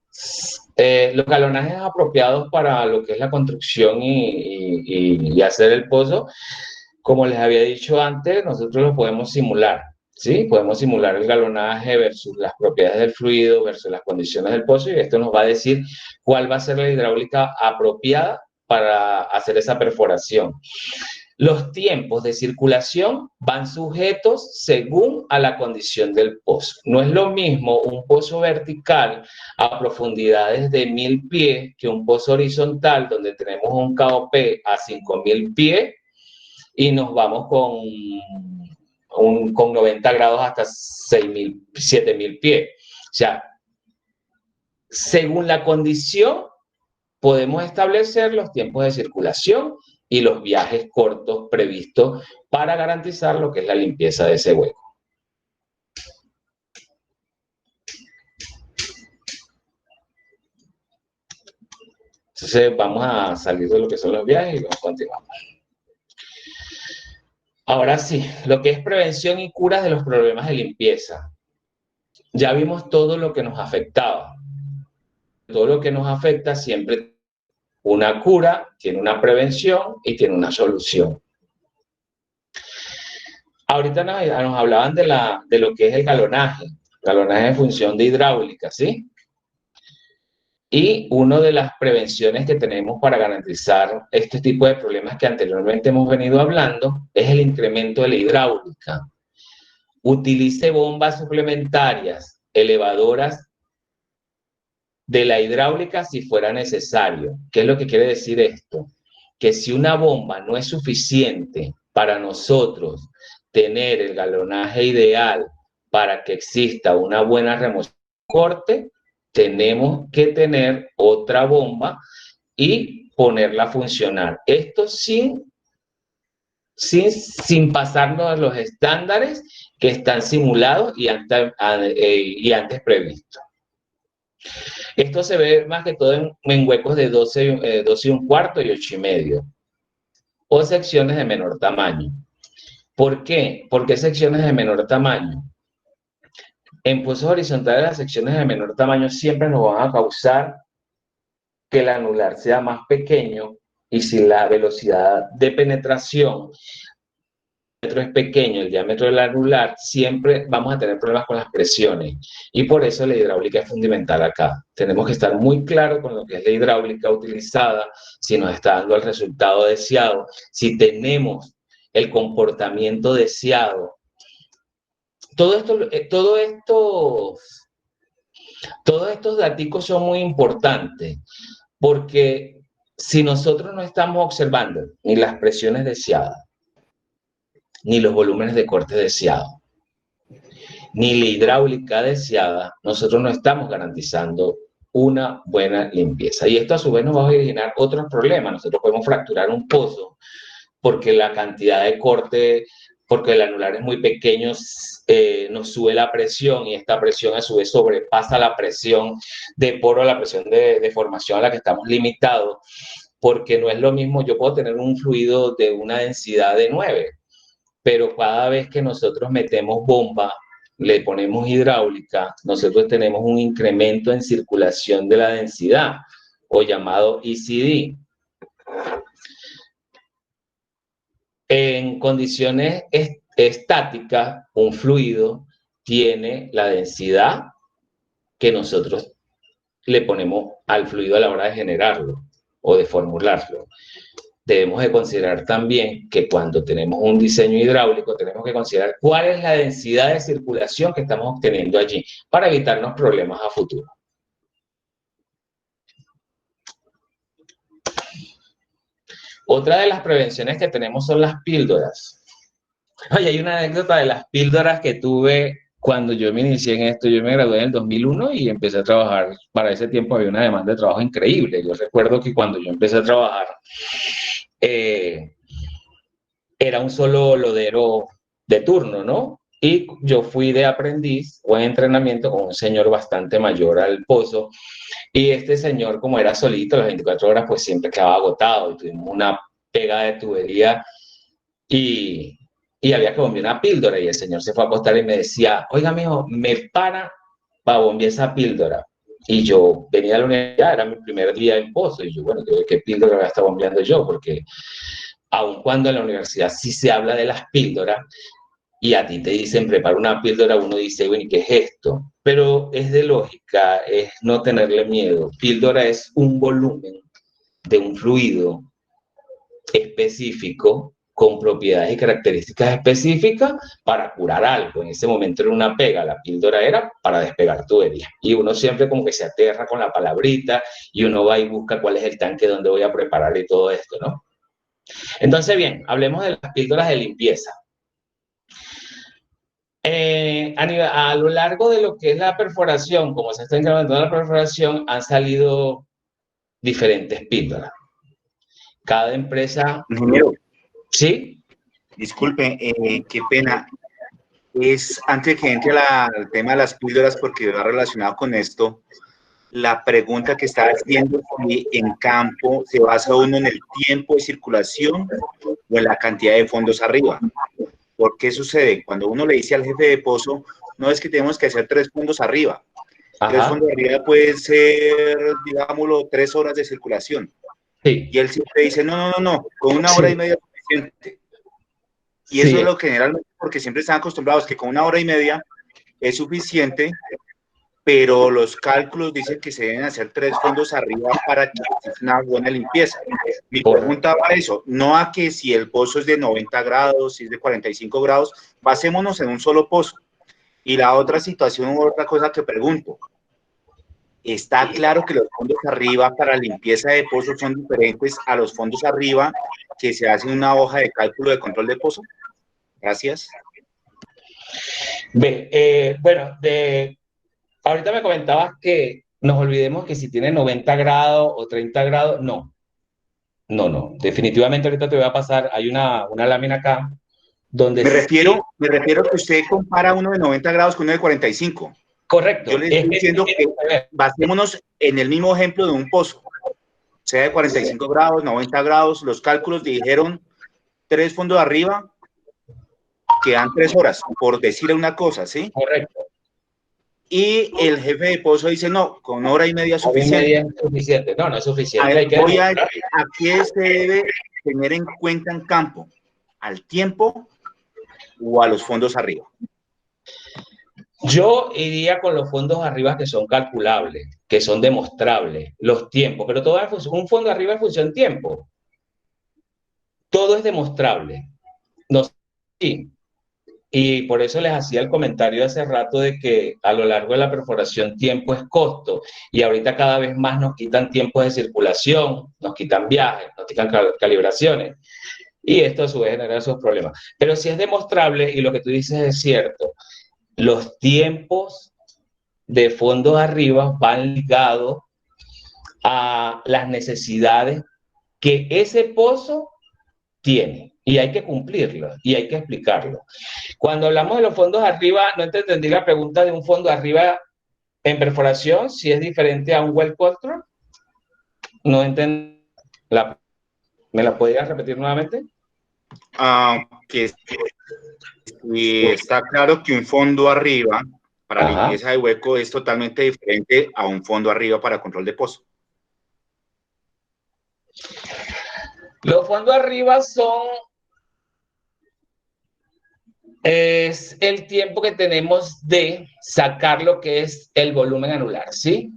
apropiados para lo que es la construcción y hacer el pozo, como les había dicho antes, nosotros lo podemos simular, ¿sí? Podemos simular el galonaje versus las propiedades del fluido, versus las condiciones del pozo, y esto nos va a decir cuál va a ser la hidráulica apropiada para hacer esa perforación. Los tiempos de circulación van sujetos según a la condición del pozo. No es lo mismo un pozo vertical a profundidades de 1000 pies que un pozo horizontal donde tenemos un KOP a 5000 pies y nos vamos con 90 grados hasta 6000, 7000 pies. O sea, según la condición, podemos establecer los tiempos de circulación y los viajes cortos previstos para garantizar lo que es la limpieza de ese hueco. Entonces vamos a salir de lo que son los viajes y vamos a continuar. Ahora sí, lo que es prevención y cura de los problemas de limpieza. Ya vimos todo lo que nos afectaba. Todo lo que nos afecta siempre una cura, tiene una prevención y tiene una solución. Ahorita nos hablaban de lo que es el galonaje de función de hidráulica, ¿sí? Y una de las prevenciones que tenemos para garantizar este tipo de problemas que anteriormente hemos venido hablando es el incremento de la hidráulica. Utilice bombas suplementarias, elevadoras de la hidráulica si fuera necesario. ¿Qué es lo que quiere decir esto? Que si una bomba no es suficiente para nosotros tener el galonaje ideal para que exista una buena remoción de corte, tenemos que tener otra bomba y ponerla a funcionar. Esto sin pasarnos a los estándares que están simulados y antes previstos. Esto se ve más que todo en huecos de 12 y un cuarto y 8 y medio, o secciones de menor tamaño. ¿Por qué? ¿Por qué secciones de menor tamaño? En pozos horizontales, las secciones de menor tamaño siempre nos van a causar que el anular sea más pequeño, y si la velocidad de penetración es pequeño, el diámetro del anular, siempre vamos a tener problemas con las presiones. Y por eso la hidráulica es fundamental acá. Tenemos que estar muy claros con lo que es la hidráulica utilizada, si nos está dando el resultado deseado, si tenemos el comportamiento deseado. Todos estos datos son muy importantes, porque si nosotros no estamos observando ni las presiones deseadas, ni los volúmenes de corte deseados, ni la hidráulica deseada, nosotros no estamos garantizando una buena limpieza. Y esto a su vez nos va a originar otros problemas. Nosotros podemos fracturar un pozo porque la cantidad de corte, porque el anular es muy pequeño, nos sube la presión, y esta presión a su vez sobrepasa la presión de poro, la presión de formación a la que estamos limitados, porque no es lo mismo. Yo puedo tener un fluido de una densidad de 9, pero cada vez que nosotros metemos bomba, le ponemos hidráulica, nosotros tenemos un incremento en circulación de la densidad, o llamado ECD. En condiciones estáticas, un fluido tiene la densidad que nosotros le ponemos al fluido a la hora de generarlo o de formularlo. Debemos de considerar también que cuando tenemos un diseño hidráulico, tenemos que considerar cuál es la densidad de circulación que estamos obteniendo allí para evitarnos problemas a futuro. Otra de las prevenciones que tenemos son las píldoras. Oye, hay una anécdota de las píldoras que tuve cuando yo me inicié en esto. Yo me gradué en el 2001 y empecé a trabajar. Para ese tiempo había una demanda de trabajo increíble. Yo recuerdo que cuando yo empecé a trabajar, era un solo lodero de turno, ¿no? Y yo fui de aprendiz o en entrenamiento con un señor bastante mayor al pozo. Y este señor, como era solito, las 24 horas, pues siempre quedaba agotado. Y tuvimos una pega de tubería y había que bombear una píldora. Y el señor se fue a acostar y me decía: oiga, mijo, me para bombear esa píldora. Y yo venía a la universidad, era mi primer día en pozo. Y yo, bueno, ¿qué píldora voy a estar bombeando yo? Porque aun cuando en la universidad sí se habla de las píldoras, y a ti te dicen prepara una píldora, uno dice, bueno, ¿y qué es esto? Pero es de lógica, es no tenerle miedo. Píldora es un volumen de un fluido específico con propiedades y características específicas para curar algo. En ese momento era una pega, la píldora era para despegar tubería. Y uno siempre como que se aterra con la palabrita y uno va y busca cuál es el tanque donde voy a preparar y todo esto, ¿no? Entonces, bien, hablemos de las píldoras de limpieza. A lo largo de lo que es la perforación, como se está incrementando la perforación, han salido diferentes píldoras. Cada empresa... Ingeniero, ¿Sí? disculpe, qué pena. Antes de que entre al tema de las píldoras, porque va relacionado con esto, la pregunta que estaba haciendo, si en campo se basa uno en el tiempo de circulación o en la cantidad de fondos arriba. ¿Por qué sucede? Cuando uno le dice al jefe de pozo, no es que tenemos que hacer 3 fondos arriba. Ajá. 3 fondos arriba pueden ser, digámoslo, 3 horas de circulación. Sí. Y él siempre dice, no, con 1 hora y media es suficiente. Y Sí. eso es lo que generalmente, porque siempre están acostumbrados que con 1 hora y media es suficiente, pero los cálculos dicen que se deben hacer 3 fondos arriba para que exista una buena limpieza. Mi pregunta va a eso, no a que si el pozo es de 90 grados, si es de 45 grados, basémonos en un solo pozo. Y la otra situación, otra cosa que pregunto, ¿está claro que los fondos arriba para limpieza de pozos son diferentes a los fondos arriba que se hace en una hoja de cálculo de control de pozo? Gracias. Bueno, ahorita me comentabas que nos olvidemos que si tiene 90 grados o 30 grados, no. Definitivamente ahorita te voy a pasar, hay una lámina acá donde... Me refiero a que usted compara uno de 90 grados con uno de 45. Correcto. Yo le estoy diciendo que basémonos en el mismo ejemplo de un pozo, sea de 45 grados, 90 grados, los cálculos dijeron 3 fondos arriba, quedan 3 horas, por decir una cosa, ¿sí? Correcto. Y el jefe de pozo dice, no, con 1 hora y media es suficiente. No es suficiente. ¿A qué se debe tener en cuenta en campo? ¿Al tiempo o a los fondos arriba? Yo iría con los fondos arriba que son calculables, que son demostrables, los tiempos, pero todo un fondo arriba en función tiempo. Todo es demostrable. No, sí. Y por eso les hacía el comentario hace rato de que a lo largo de la perforación tiempo es costo y ahorita cada vez más nos quitan tiempos de circulación, nos quitan viajes, nos quitan calibraciones y esto a su vez genera esos problemas. Pero si es demostrable y lo que tú dices es cierto, los tiempos de fondos arriba van ligados a las necesidades que ese pozo tiene y hay que cumplirlo y hay que explicarlo. Cuando hablamos de los fondos arriba, no entendí la pregunta de un fondo arriba en perforación, si es diferente a un well control. No entendí. ¿Me la podrías repetir nuevamente? Que está claro que un fondo arriba para limpieza de hueco es totalmente diferente a un fondo arriba para control de pozo. Los fondos arriba es el tiempo que tenemos de sacar lo que es el volumen anular, ¿sí?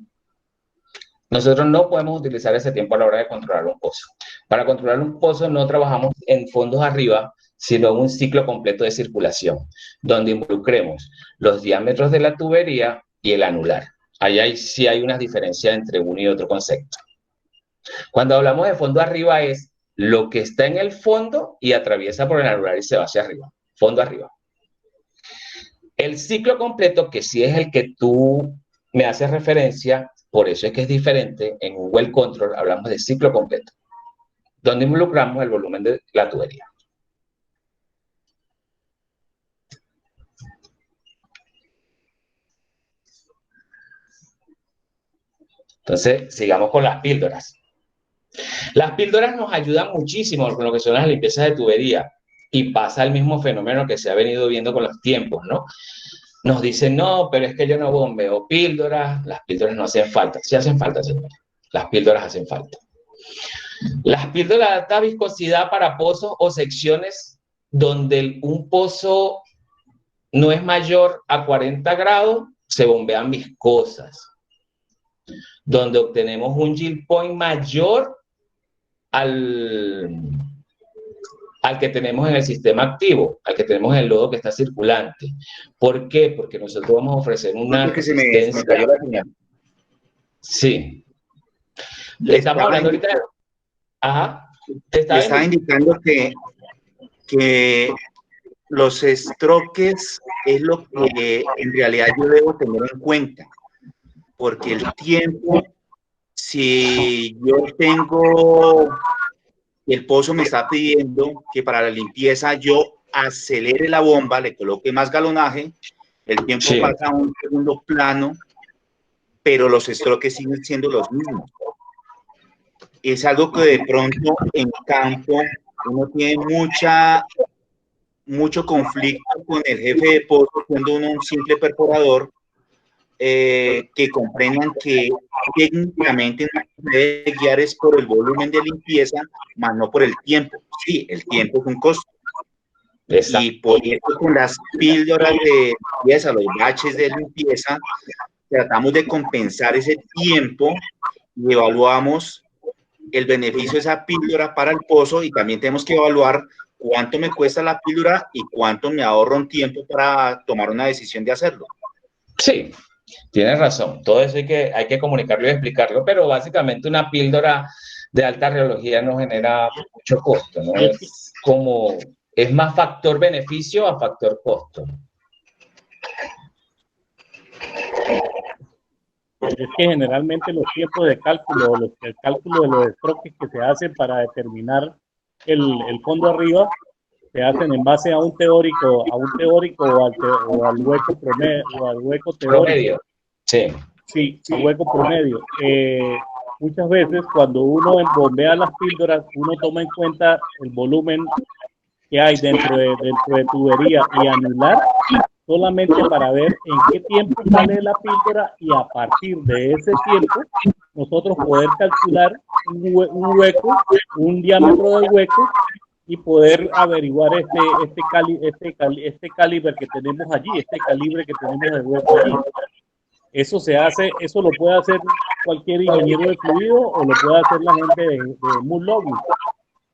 Nosotros no podemos utilizar ese tiempo a la hora de controlar un pozo. Para controlar un pozo no trabajamos en fondos arriba, sino en un ciclo completo de circulación, donde involucremos los diámetros de la tubería y el anular. Ahí sí hay una diferencia entre uno y otro concepto. Cuando hablamos de fondo arriba es lo que está en el fondo y atraviesa por el anular y se va hacia arriba. Fondo arriba. El ciclo completo, que sí es el que tú me haces referencia, por eso es que es diferente, en un well control hablamos de ciclo completo, donde involucramos el volumen de la tubería. Entonces, sigamos con las píldoras. Las píldoras nos ayudan muchísimo con lo que son las limpiezas de tubería y pasa el mismo fenómeno que se ha venido viendo con los tiempos, ¿no? Nos dicen, no, pero es que yo no bombeo píldoras, las píldoras no hacen falta. Sí hacen falta, señores. Las píldoras hacen falta. Las píldoras dan viscosidad para pozos o secciones donde un pozo no es mayor a 40 grados, se bombean viscosas. Donde obtenemos un yield point mayor al que tenemos en el sistema activo, al que tenemos en el lodo que está circulante. ¿Por qué? Porque nosotros vamos a ofrecer una Porque se me resistencia. cayó la señal. Sí. Le Estamos estaba, hablando ahorita de... Ajá. Te le estaba estaba indicando que los estroques es lo que en realidad yo debo tener en cuenta, porque el tiempo, si yo tengo, el pozo me está pidiendo que para la limpieza yo acelere la bomba, le coloque más galonaje, el tiempo Sí. pasa a un segundo plano, pero los estroques siguen siendo los mismos. Es algo que de pronto en campo uno tiene mucho conflicto con el jefe de pozo, siendo uno un simple perforador, que comprendan que técnicamente no se debe guiar es por el volumen de limpieza, más no por el tiempo. Sí, el tiempo es un costo. Exacto. Y por eso con las píldoras de limpieza, los baches de limpieza, tratamos de compensar ese tiempo y evaluamos el beneficio de esa píldora para el pozo, y también tenemos que evaluar cuánto me cuesta la píldora y cuánto me ahorro en tiempo para tomar una decisión de hacerlo. Sí, tienes razón. Todo eso hay que comunicarlo y explicarlo, pero básicamente una píldora de alta rheología no genera mucho costo, ¿no? Es más factor beneficio a factor costo. Es que generalmente los tiempos de cálculo, el cálculo de los estroques que se hacen para determinar el fondo arriba, se hacen en base a un teórico o al hueco promedio, o al hueco teórico. Promedio. Sí. Sí, al hueco promedio. Muchas veces cuando uno bombea las píldoras, uno toma en cuenta el volumen que hay dentro de tubería y anular solamente para ver en qué tiempo sale la píldora, y a partir de ese tiempo nosotros poder calcular un hueco, un diámetro del hueco, y poder averiguar este calibre que tenemos allí, este calibre que tenemos de hueco allí. Eso lo puede hacer cualquier ingeniero de fluido o lo puede hacer la gente de Mood Logging.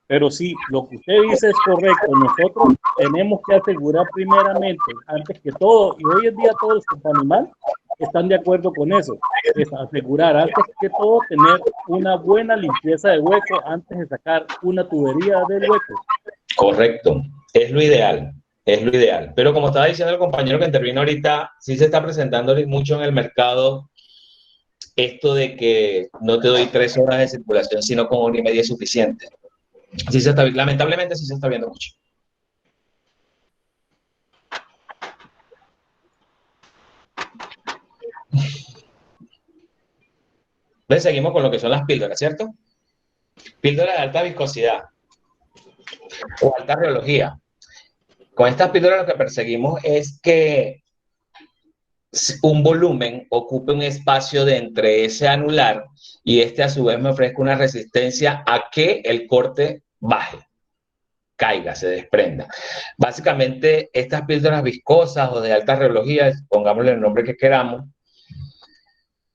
Pero sí, lo que usted dice es correcto. Nosotros tenemos que asegurar primeramente, antes que todo, y hoy en día todos los Copanimals están de acuerdo con eso, es asegurar antes que todo tener una buena limpieza de hueco antes de sacar una tubería del hueco. Correcto, es lo ideal, es lo ideal. Pero como estaba diciendo el compañero que intervino ahorita, sí se está presentando mucho en el mercado esto de que no te doy 3 horas de circulación, sino con 1 hora y media es suficiente. Sí se está, lamentablemente sí se está viendo mucho. Entonces seguimos con lo que son las píldoras, ¿cierto? Píldoras de alta viscosidad o alta rheología. Con estas píldoras lo que perseguimos es que un volumen ocupe un espacio de entre ese anular y este a su vez me ofrezca una resistencia a que el corte baje, caiga, se desprenda. Básicamente estas píldoras viscosas o de alta rheología, pongámosle el nombre que queramos,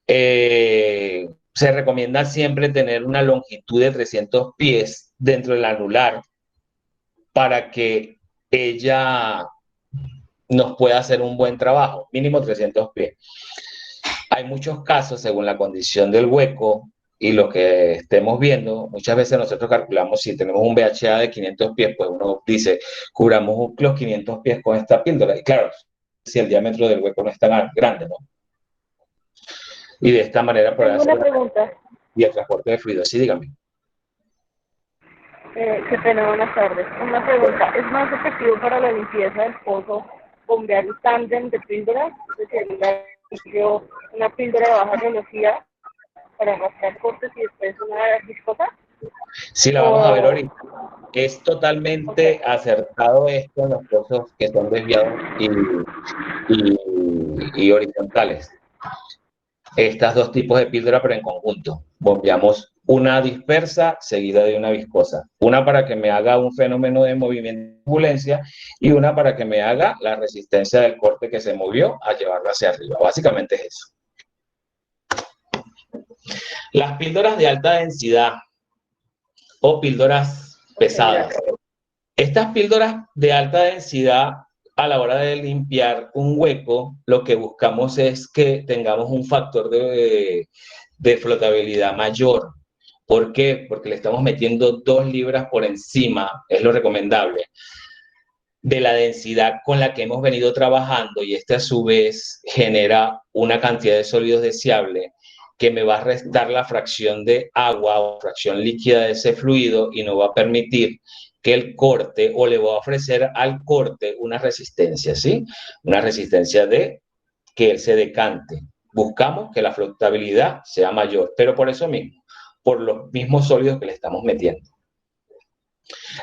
se recomienda siempre tener una longitud de 300 pies dentro del anular para que ella nos pueda hacer un buen trabajo, mínimo 300 pies. Hay muchos casos, según la condición del hueco y lo que estemos viendo, muchas veces nosotros calculamos, si tenemos un BHA de 500 pies, pues uno dice, cubramos los 500 pies con esta píldora. Y claro, si el diámetro del hueco no es tan grande, ¿no? Y de esta manera poder hacer una pregunta. Y el transporte de fluidos. Sí, dígame. Qué pena, buenas tardes. Una pregunta. ¿Es más efectivo para la limpieza del pozo bombear un tándem de píldoras? Es decir, una píldora de baja velocidad para arrastrar cortes y después una viscosa. Sí, la vamos a ver ahorita. Es totalmente acertado esto en los pozos que son desviados y horizontales. Estas dos tipos de píldora, pero en conjunto. Bombeamos una dispersa seguida de una viscosa. Una para que me haga un fenómeno de movimiento de turbulencia y una para que me haga la resistencia del corte que se movió a llevarlo hacia arriba. Básicamente es eso. Las píldoras de alta densidad o píldoras pesadas. Estas píldoras de alta densidad, a la hora de limpiar un hueco, lo que buscamos es que tengamos un factor de flotabilidad mayor. ¿Por qué? Porque le estamos metiendo 2 libras por encima, es lo recomendable, de la densidad con la que hemos venido trabajando, y este a su vez genera una cantidad de sólidos deseable que me va a restar la fracción de agua o fracción líquida de ese fluido y no va a permitir que el corte, o le va a ofrecer al corte una resistencia, ¿sí? Una resistencia de que él se decante. Buscamos que la flotabilidad sea mayor, pero por eso mismo, por los mismos sólidos que le estamos metiendo.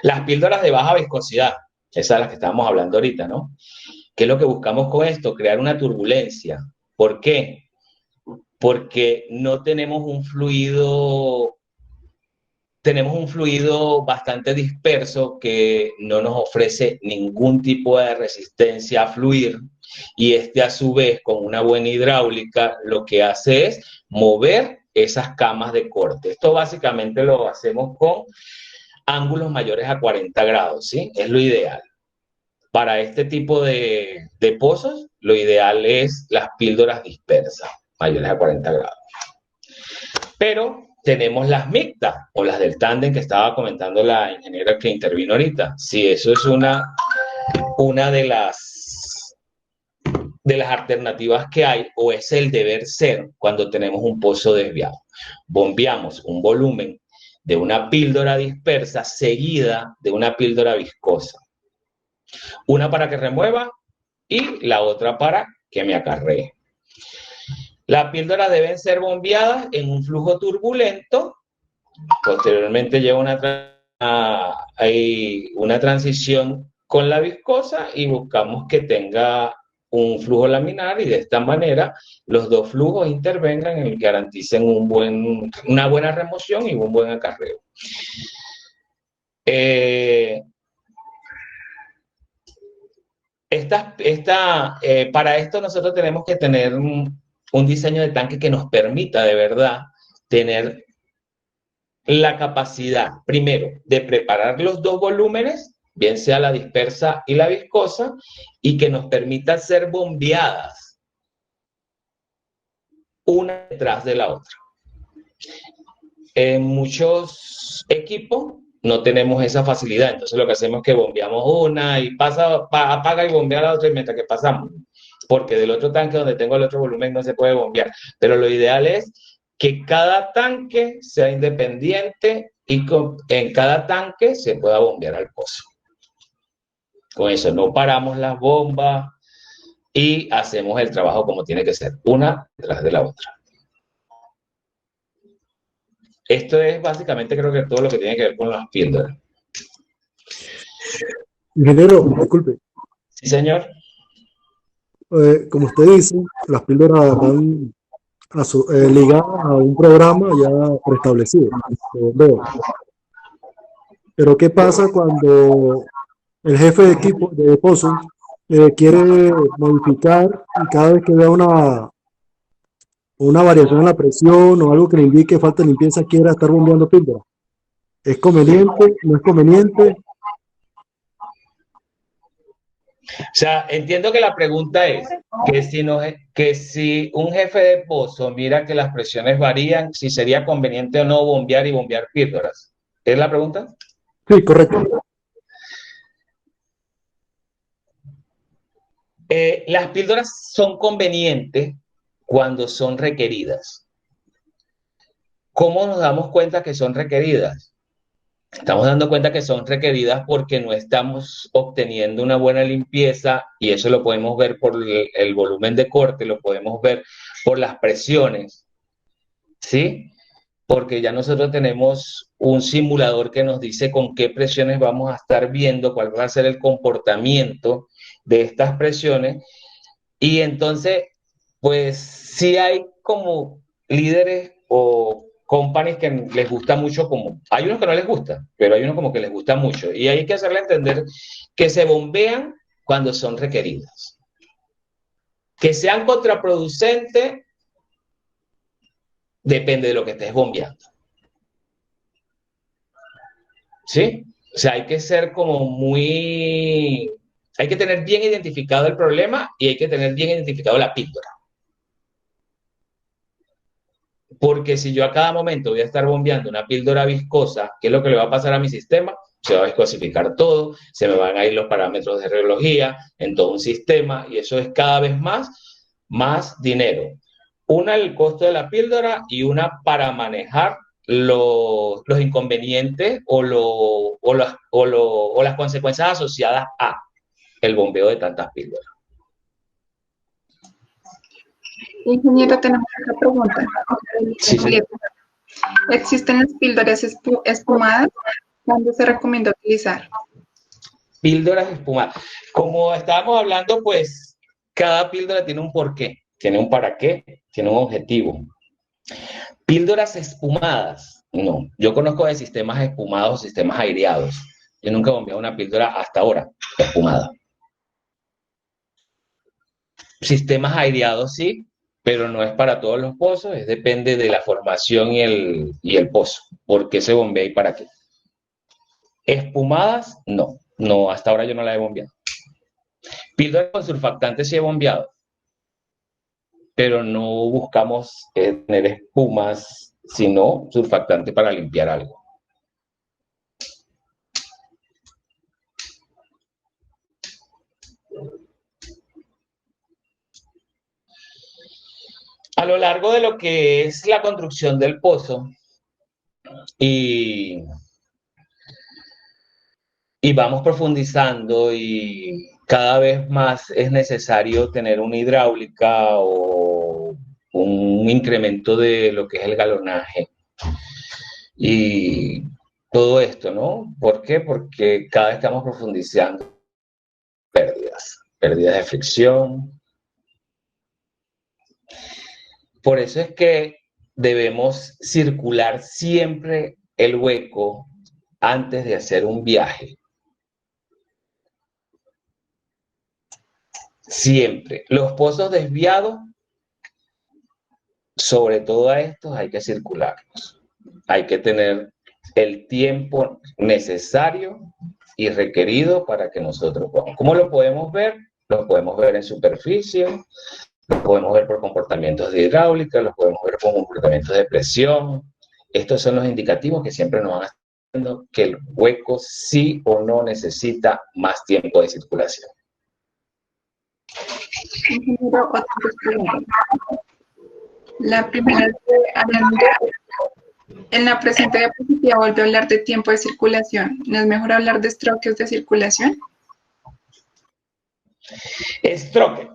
Las píldoras de baja viscosidad, esas de las que estábamos hablando ahorita, ¿no? ¿Qué es lo que buscamos con esto? Crear una turbulencia. ¿Por qué? Porque no tenemos un fluido bastante disperso que no nos ofrece ningún tipo de resistencia a fluir, y este a su vez con una buena hidráulica lo que hace es mover esas camas de corte. Esto básicamente lo hacemos con ángulos mayores a 40 grados, ¿sí? Es lo ideal. Para este tipo de pozos, lo ideal es las píldoras dispersas, mayores a 40 grados. Pero tenemos las mixtas o las del tándem que estaba comentando la ingeniera que intervino ahorita. Sí, eso es una de las alternativas que hay, o es el deber ser cuando tenemos un pozo desviado. Bombeamos un volumen de una píldora dispersa seguida de una píldora viscosa. Una para que remueva y la otra para que me acarree. Las píldoras deben ser bombeadas en un flujo turbulento. Posteriormente lleva una transición con la viscosa y buscamos que tenga un flujo laminar, y de esta manera los dos flujos intervengan y garanticen una buena remoción y un buen acarreo. Para esto nosotros tenemos que tener un diseño de tanque que nos permita de verdad tener la capacidad, primero, de preparar los 2 volúmenes, bien sea la dispersa y la viscosa, y que nos permita ser bombeadas una detrás de la otra. En muchos equipos no tenemos esa facilidad, entonces lo que hacemos es que bombeamos una y apaga y bombea la otra, y mientras que pasamos, porque del otro tanque donde tengo el otro volumen no se puede bombear, pero lo ideal es que cada tanque sea independiente y en cada tanque se pueda bombear al pozo. Con eso no paramos las bombas y hacemos el trabajo como tiene que ser, una detrás de la otra. Esto es básicamente, creo que todo lo que tiene que ver con las píldoras. Ingeniero, disculpe, Sí, señor. como usted dice, las píldoras van ligadas a un programa ya preestablecido, de bombeo. Pero ¿qué pasa cuando el jefe de equipo de pozo quiere modificar, y cada vez que vea una variación en la presión o algo que le indique falta de limpieza, quiera estar bombeando píldora? ¿Es conveniente? ¿No es conveniente? O sea, entiendo que la pregunta es que si un jefe de pozo mira que las presiones varían, si sería conveniente o no bombear y bombear píldoras. ¿Es la pregunta? Sí, correcto. Las píldoras son convenientes cuando son requeridas. ¿Cómo nos damos cuenta que son requeridas? Estamos dando cuenta que son requeridas porque no estamos obteniendo una buena limpieza, y eso lo podemos ver por el volumen de corte, lo podemos ver por las presiones, ¿sí? Porque ya nosotros tenemos un simulador que nos dice con qué presiones vamos a estar viendo, cuál va a ser el comportamiento de estas presiones, y entonces, pues sí hay como líderes o companies que les gusta mucho, como hay unos que no les gusta, pero hay unos como que les gusta mucho, y hay que hacerle entender que se bombean cuando son requeridas. Que sean contraproducentes depende de lo que estés bombeando, ¿sí? O sea, hay que ser como muy... Hay que tener bien identificado el problema y hay que tener bien identificado la píldora. Porque si yo a cada momento voy a estar bombeando una píldora viscosa, ¿qué es lo que le va a pasar a mi sistema? Se va a viscosificar todo, se me van a ir los parámetros de reología en todo un sistema y eso es cada vez más dinero. Una, el costo de la píldora y una para manejar los inconvenientes o las consecuencias asociadas a el bombeo de tantas píldoras. Ingeniero, tenemos otra pregunta. Sí, sí. ¿Existen las píldoras espumadas? ¿Cuándo se recomienda utilizar? Píldoras espumadas. Como estábamos hablando, pues cada píldora tiene un porqué, tiene un para qué, tiene un objetivo. Píldoras espumadas, no. Yo conozco de sistemas espumados o sistemas aireados. Yo nunca he bombeado una píldora hasta ahora espumada. Sistemas aireados sí, pero no es para todos los pozos, depende de la formación y el pozo. ¿Por qué se bombea y para qué? Espumadas, no. No, hasta ahora yo no la he bombeado. Píldoras con surfactantes sí he bombeado, pero no buscamos tener espumas, sino surfactante para limpiar algo. A lo largo de lo que es la construcción del pozo y vamos profundizando y cada vez más es necesario tener una hidráulica o un incremento de lo que es el galonaje y todo esto, ¿no? ¿Por qué? Porque cada vez estamos profundizando pérdidas de fricción. Por eso es que debemos circular siempre el hueco antes de hacer un viaje. Siempre. Los pozos desviados, sobre todo a estos, hay que circularlos. Hay que tener el tiempo necesario y requerido para que nosotros podamos. ¿Cómo lo podemos ver? Lo podemos ver en superficie, lo podemos ver por comportamientos de hidráulica, lo podemos ver por comportamientos de presión. Estos son los indicativos que siempre nos van haciendo que el hueco sí o no necesita más tiempo de circulación. Ingeniero, otra pregunta. La primera es en la presente diapositiva volvió a hablar de tiempo de circulación. ¿No es mejor hablar de estroques de circulación? Estroque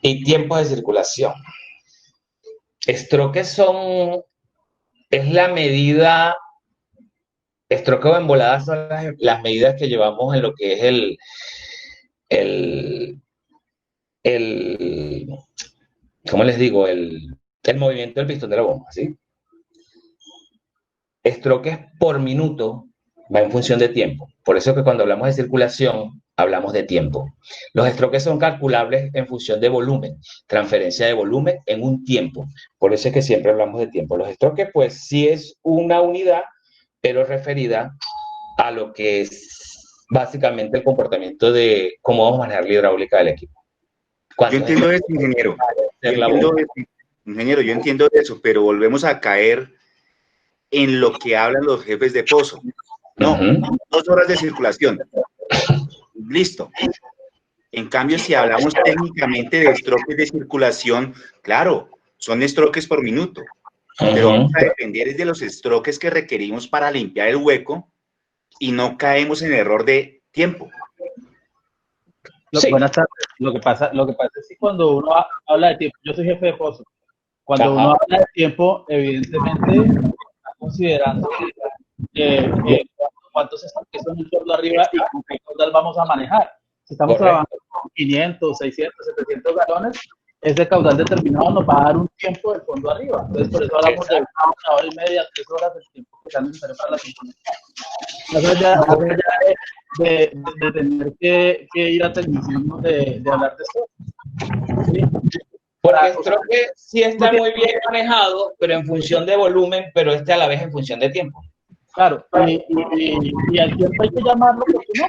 y tiempos de circulación. Estroques es la medida, estroque o emboladas son las medidas que llevamos en lo que es ¿cómo les digo? El movimiento del pistón de la bomba, ¿sí? Estroques por minuto va en función de tiempo. Por eso que cuando hablamos de circulación, hablamos de tiempo. Los estroques son calculables en función de volumen, transferencia de volumen en un tiempo. Por eso es que siempre hablamos de tiempo. Los estroques, pues, sí es una unidad, pero referida a lo que es básicamente el comportamiento de cómo vamos a manejar la hidráulica del equipo. Yo entiendo eso, ingeniero. Ingeniero, yo entiendo eso, pero volvemos a caer en lo que hablan los jefes de pozo. No, 2 horas de circulación. Listo. En cambio, si hablamos técnicamente de estroques de circulación, claro, son estroques por minuto. Pero vamos a depender de los estroques que requerimos para limpiar el hueco y no caemos en error de tiempo. Sí. Buenas tardes. Lo que pasa es que cuando uno habla de tiempo, yo soy jefe de pozo, cuando uno habla de tiempo, evidentemente está considerando cuántos estroques son un torno arriba y con qué caudal vamos a manejar. Si estamos trabajando con 500, 600, 700 galones, ese caudal determinado nos va a dar un tiempo del fondo arriba. Entonces, por eso hablamos de 1 hora y media, 3 horas del tiempo que sea necesario para la sincronización. De tener que ir a tecnicismo de hablar de esto. ¿Sí? Porque el estroque sí está muy bien manejado, pero en función de volumen, pero a la vez en función de tiempo. Claro, y al tiempo hay que llamarlo, ¿por qué no?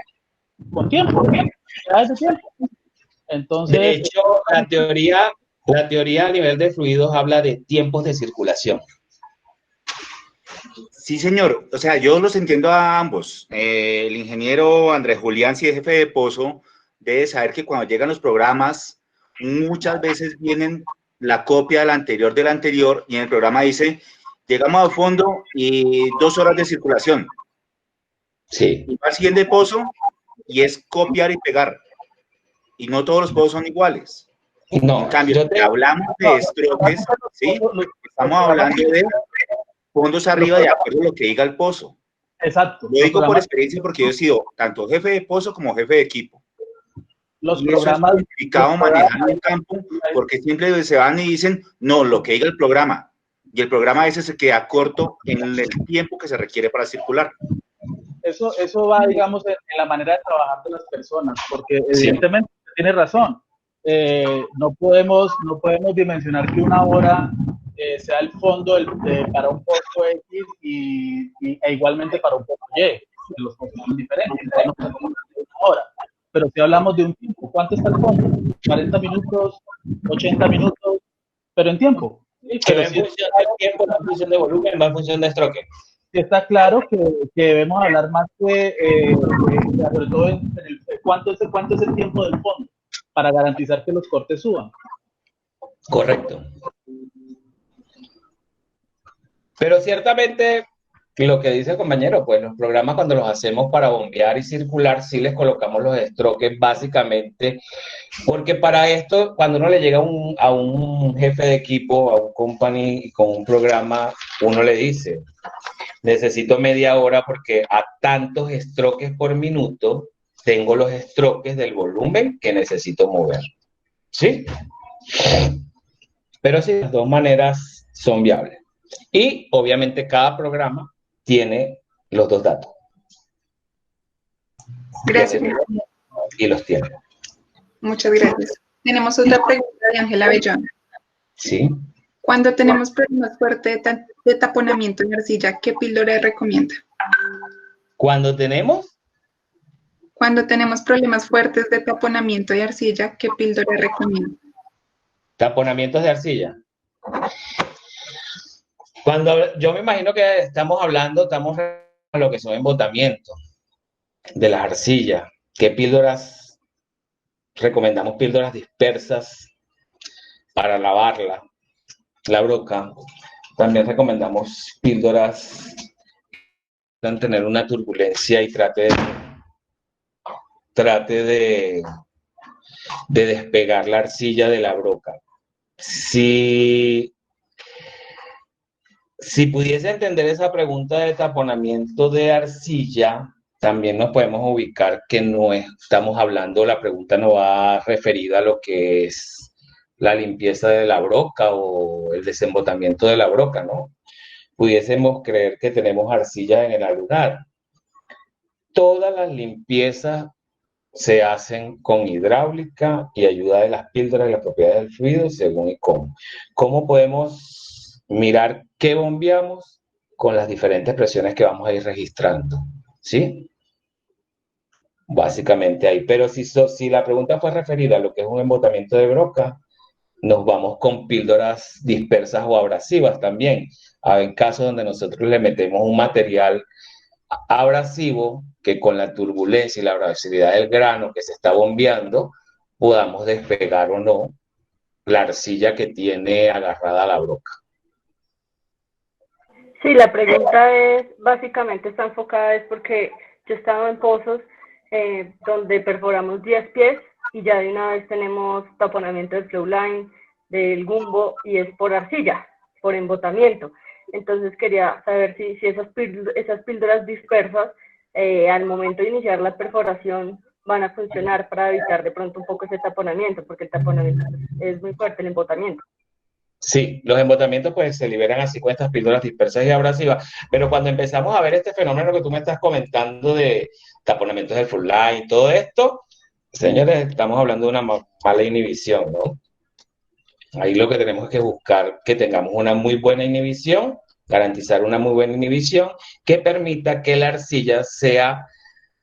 Con tiempo, ya es de tiempo. Entonces, De hecho, la teoría a nivel de fluidos habla de tiempos de circulación. Sí, señor. O sea, yo los entiendo a ambos. El ingeniero Andrés Julián, si es jefe de pozo, debe saber que cuando llegan los programas, muchas veces vienen la copia del anterior, y en el programa dice, llegamos al fondo y 2 horas de circulación. Sí. Y va al siguiente pozo y es copiar y pegar. Y no todos los pozos son iguales. No, En cambio, si hablamos de estroques, ¿sí? Estamos hablando de fondos arriba de acuerdo a lo que diga el pozo. exacto. Lo digo por experiencia porque yo he sido tanto jefe de pozo como jefe de equipo. Los Y programas, eso es complicado manejarlo en campo porque siempre se van y dicen, no, lo que diga el programa. Y el programa ese se queda corto en el tiempo que se requiere para circular. Eso va, digamos, en la manera de trabajar de las personas, porque evidentemente tiene razón. No podemos dimensionar que una hora sea el fondo para un pozo X e igualmente para un pozo Y. Los pozos son diferentes, no podemos hacer una hora. Pero si hablamos de un tiempo, ¿cuánto está el fondo? 40 minutos, 80 minutos, pero en tiempo. ¿Sí? Pero en función del tiempo, no en función de volumen, va en función de estroque. Está claro que debemos hablar más sobre todo en cuánto es el tiempo del fondo para garantizar que los cortes suban. Correcto. Pero ciertamente, lo que dice el compañero, pues los programas cuando los hacemos para bombear y circular, sí les colocamos los estroques básicamente, porque para esto, cuando uno le llega a un jefe de equipo, a un company con un programa, uno le dice, necesito media hora porque a tantos estroques por minuto tengo los estroques del volumen que necesito mover. ¿Sí? Pero sí, las dos maneras son viables. Y obviamente cada programa tiene los dos datos. Gracias. Y los tiene. Muchas gracias. Tenemos otra pregunta de Ángela Bellón. Sí. Cuando tenemos problemas fuertes de taponamiento en arcilla, ¿qué píldora recomienda? Cuando tenemos problemas fuertes de taponamiento de arcilla, ¿qué píldora recomienda? Taponamientos de arcilla. Yo me imagino que estamos a lo que son embotamientos de las arcillas. ¿Qué píldoras recomendamos? Píldoras dispersas para lavarla, la broca. También recomendamos píldoras que puedan tener una turbulencia y trate de despegar la arcilla de la broca. Si pudiese entender esa pregunta de taponamiento de arcilla, también nos podemos ubicar que no estamos hablando, la pregunta no va referida a lo que es la limpieza de la broca o el desembotamiento de la broca, ¿no? Pudiésemos creer que tenemos arcilla en el alunar. Todas las limpiezas se hacen con hidráulica y ayuda de las píldoras y las propiedades del fluido según y cómo. ¿Cómo podemos mirar qué bombeamos? Con las diferentes presiones que vamos a ir registrando, ¿sí? Básicamente ahí. Pero si la pregunta fue referida a lo que es un embotamiento de broca, nos vamos con píldoras dispersas o abrasivas también. Hay casos donde nosotros le metemos un material abrasivo que con la turbulencia y la abrasividad del grano que se está bombeando, podamos despegar o no la arcilla que tiene agarrada a la broca. Sí, la pregunta es, básicamente está enfocada, es porque yo he estado en pozos donde perforamos 10 pies y ya de una vez tenemos taponamiento del flow line, del gumbo, y es por arcilla, por embotamiento. Entonces quería saber si esas píldoras dispersas al momento de iniciar la perforación van a funcionar para evitar de pronto un poco ese taponamiento, porque el taponamiento es muy fuerte, el embotamiento. Sí, los embotamientos pues se liberan así con estas píldoras dispersas y abrasivas, pero cuando empezamos a ver este fenómeno que tú me estás comentando de taponamientos del full line y todo esto, señores, estamos hablando de una mala inhibición, ¿no? Ahí lo que tenemos es que buscar que tengamos una muy buena inhibición garantizar una muy buena inhibición que permita que la arcilla sea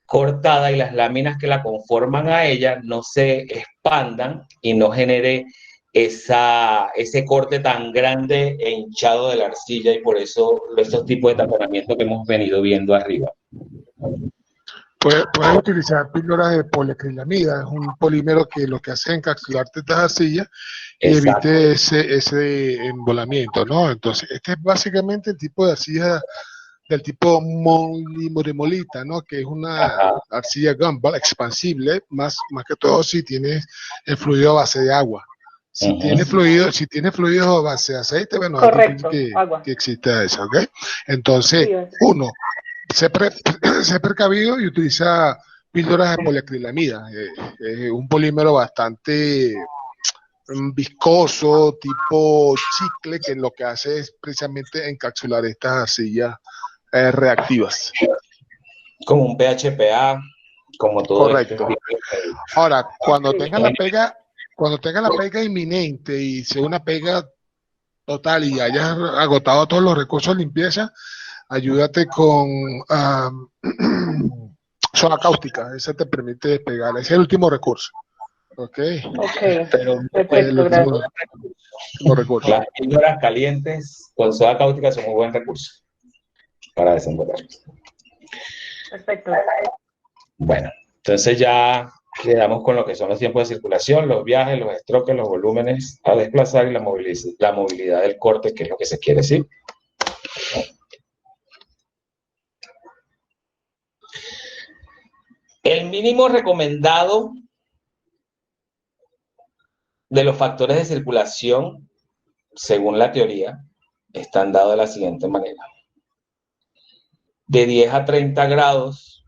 cortada y las láminas que la conforman a ella no se expandan y no genere ese corte tan grande e hinchado de la arcilla, y por eso estos tipos de taponamiento que hemos venido viendo arriba. Puedes utilizar píldoras de poliacrilamida, es un polímero que lo que hace es encapsularte estas arcillas y Exacto. evite ese embolamiento, ¿no? Entonces, este es básicamente el tipo de arcilla del tipo molimolita, ¿no? Que es una arcilla gumball expansible, más que todo si tienes el fluido a base de agua. Si tiene fluidos a base de aceite, bueno, Correcto, es difícil agua. que exista eso, ¿ok? Entonces, uno, sé precavido y utiliza píldoras de poliacrilamida, un polímero bastante viscoso, tipo chicle, que lo que hace es precisamente encapsular estas arcillas reactivas. Como un PHPA, como todo. Correcto. Ahora, cuando tenga la pega inminente y sea una pega total y hayas agotado todos los recursos de limpieza, ayúdate con soda cáustica. Esa te permite despegar. Ese es el último recurso. ¿Ok? Pero el último recurso. Las píldoras calientes con soda cáustica son muy buen recurso para desembocar. Perfecto. Bueno, entonces ya quedamos con lo que son los tiempos de circulación, los viajes, los strokes, los volúmenes a desplazar y la movilidad del corte, que es lo que se quiere, ¿sí? El mínimo recomendado de los factores de circulación, según la teoría, están dados de la siguiente manera. De 10 a 30 grados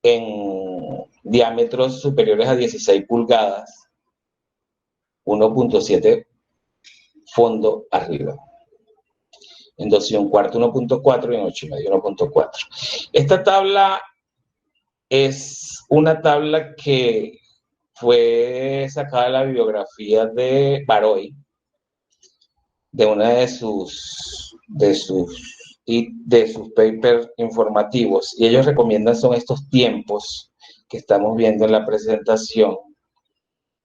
en diámetros superiores a 16 pulgadas, 1.7 fondo arriba. En 2 y un cuarto 1.4 y en 8 y medio 1.4. Esta tabla es una tabla que fue sacada de la bibliografía de Baroy, de una de sus papers informativos, y ellos recomiendan son estos tiempos que estamos viendo en la presentación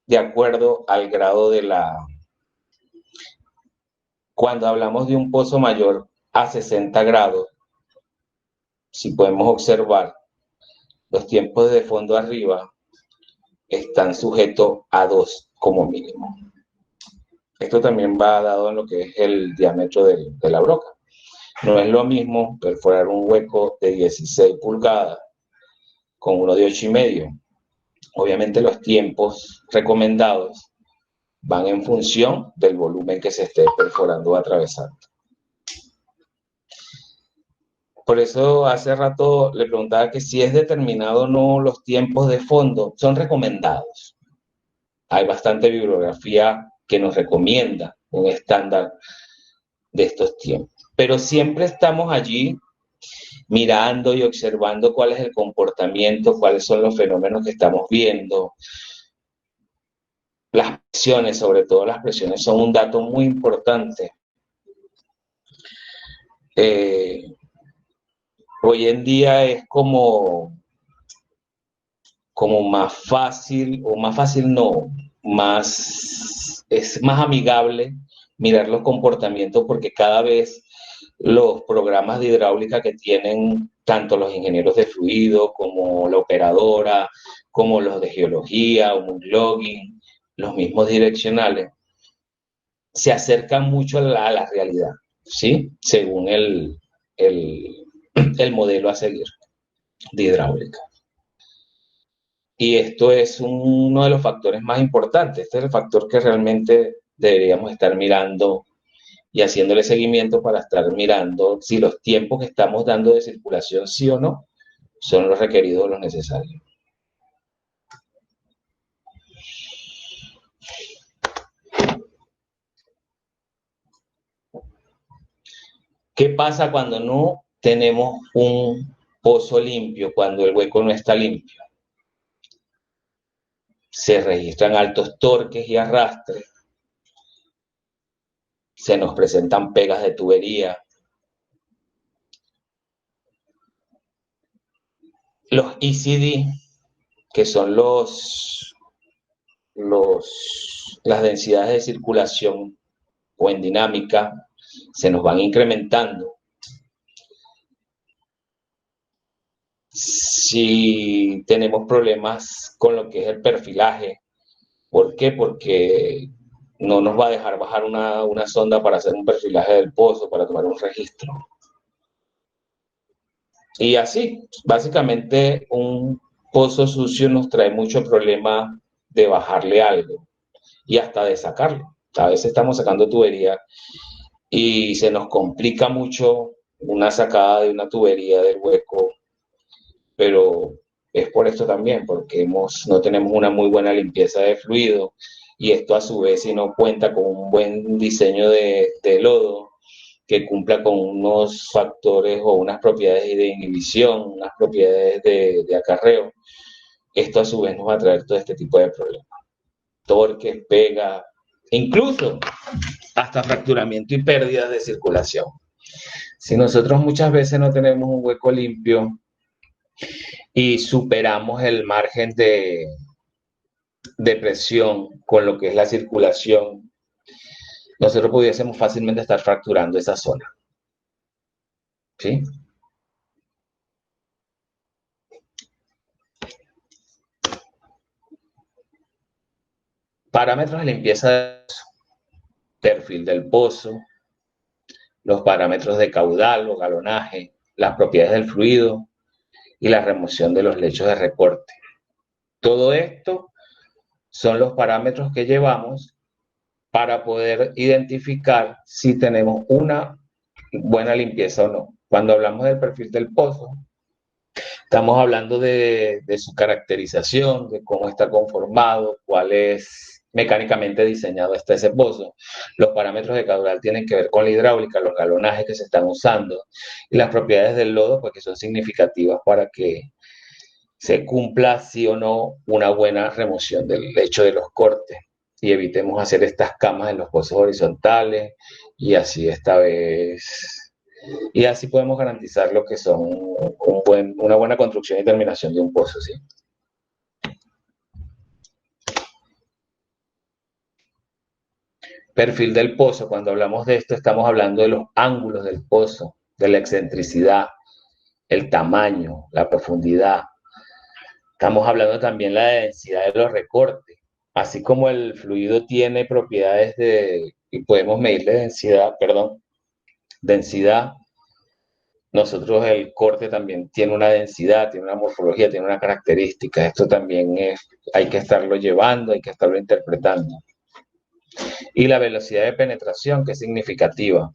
de acuerdo al grado de la... Cuando hablamos de un pozo mayor a 60 grados, si podemos observar, los tiempos de fondo arriba están sujetos a 2 como mínimo. Esto también va dado en lo que es el diámetro de la broca. No es lo mismo perforar un hueco de 16 pulgadas con uno de 8 y medio. Obviamente los tiempos recomendados van en función del volumen que se esté perforando o atravesando. Por eso hace rato le preguntaba que si es determinado o no los tiempos de fondo, son recomendados. Hay bastante bibliografía que nos recomienda un estándar de estos tiempos. Pero siempre estamos allí mirando y observando cuál es el comportamiento, cuáles son los fenómenos que estamos viendo. Las presiones, sobre todo las presiones, son un dato muy importante. Hoy en día es como más fácil, o más fácil no, es más amigable mirar los comportamientos, porque cada vez los programas de hidráulica que tienen tanto los ingenieros de fluido como la operadora, como los de geología o logging, los mismos direccionales, se acercan mucho a la realidad, ¿sí? Según el modelo a seguir de hidráulica. Y esto es uno de los factores más importantes. Este es el factor que realmente deberíamos estar mirando y haciéndole seguimiento para estar mirando si los tiempos que estamos dando de circulación, sí o no, son los requeridos o los necesarios. ¿Qué pasa cuando no tenemos un pozo limpio, cuando el hueco no está limpio? Se registran altos torques y arrastres. se nos presentan pegas de tubería. Los ECD, que son las densidades de circulación o en dinámica, se nos van incrementando. Si tenemos problemas con lo que es el perfilaje, ¿por qué? Porque no nos va a dejar bajar una sonda para hacer un perfilaje del pozo, para tomar un registro. Y así, básicamente, un pozo sucio nos trae mucho problema de bajarle algo y hasta de sacarlo. A veces estamos sacando tubería y se nos complica mucho una sacada de una tubería del hueco, pero es por esto también, porque no tenemos una muy buena limpieza de fluido, y esto a su vez, si no cuenta con un buen diseño de lodo que cumpla con unos factores o unas propiedades de inhibición, unas propiedades de acarreo, esto a su vez nos va a traer todo este tipo de problemas. Torques, pega, incluso hasta fracturamiento y pérdidas de circulación. Si nosotros muchas veces no tenemos un hueco limpio y superamos el margen de presión con lo que es la circulación, nosotros pudiésemos fácilmente estar fracturando esa zona. ¿Sí? Parámetros de limpieza del pozo, perfil del pozo, los parámetros de caudal o galonaje, las propiedades del fluido y la remoción de los lechos de recorte. Todo esto son los parámetros que llevamos para poder identificar si tenemos una buena limpieza o no. Cuando hablamos del perfil del pozo, estamos hablando de su caracterización, de cómo está conformado, cuál es mecánicamente diseñado hasta ese pozo. Los parámetros de caudal tienen que ver con la hidráulica, los galonajes que se están usando y las propiedades del lodo, pues, que son significativas para que se cumpla sí o no una buena remoción del lecho de los cortes y evitemos hacer estas camas en los pozos horizontales, y así esta vez, y así podemos garantizar lo que son una buena construcción y terminación de un pozo, ¿sí? Perfil del pozo. Cuando hablamos de esto, estamos hablando de los ángulos del pozo, de la excentricidad, el tamaño, la profundidad. Estamos hablando también de la densidad de los recortes. Así como el fluido tiene propiedades y podemos medirle densidad, nosotros el corte también tiene una densidad, tiene una morfología, tiene una característica. Esto también hay que estarlo llevando, hay que estarlo interpretando. Y la velocidad de penetración, que es significativa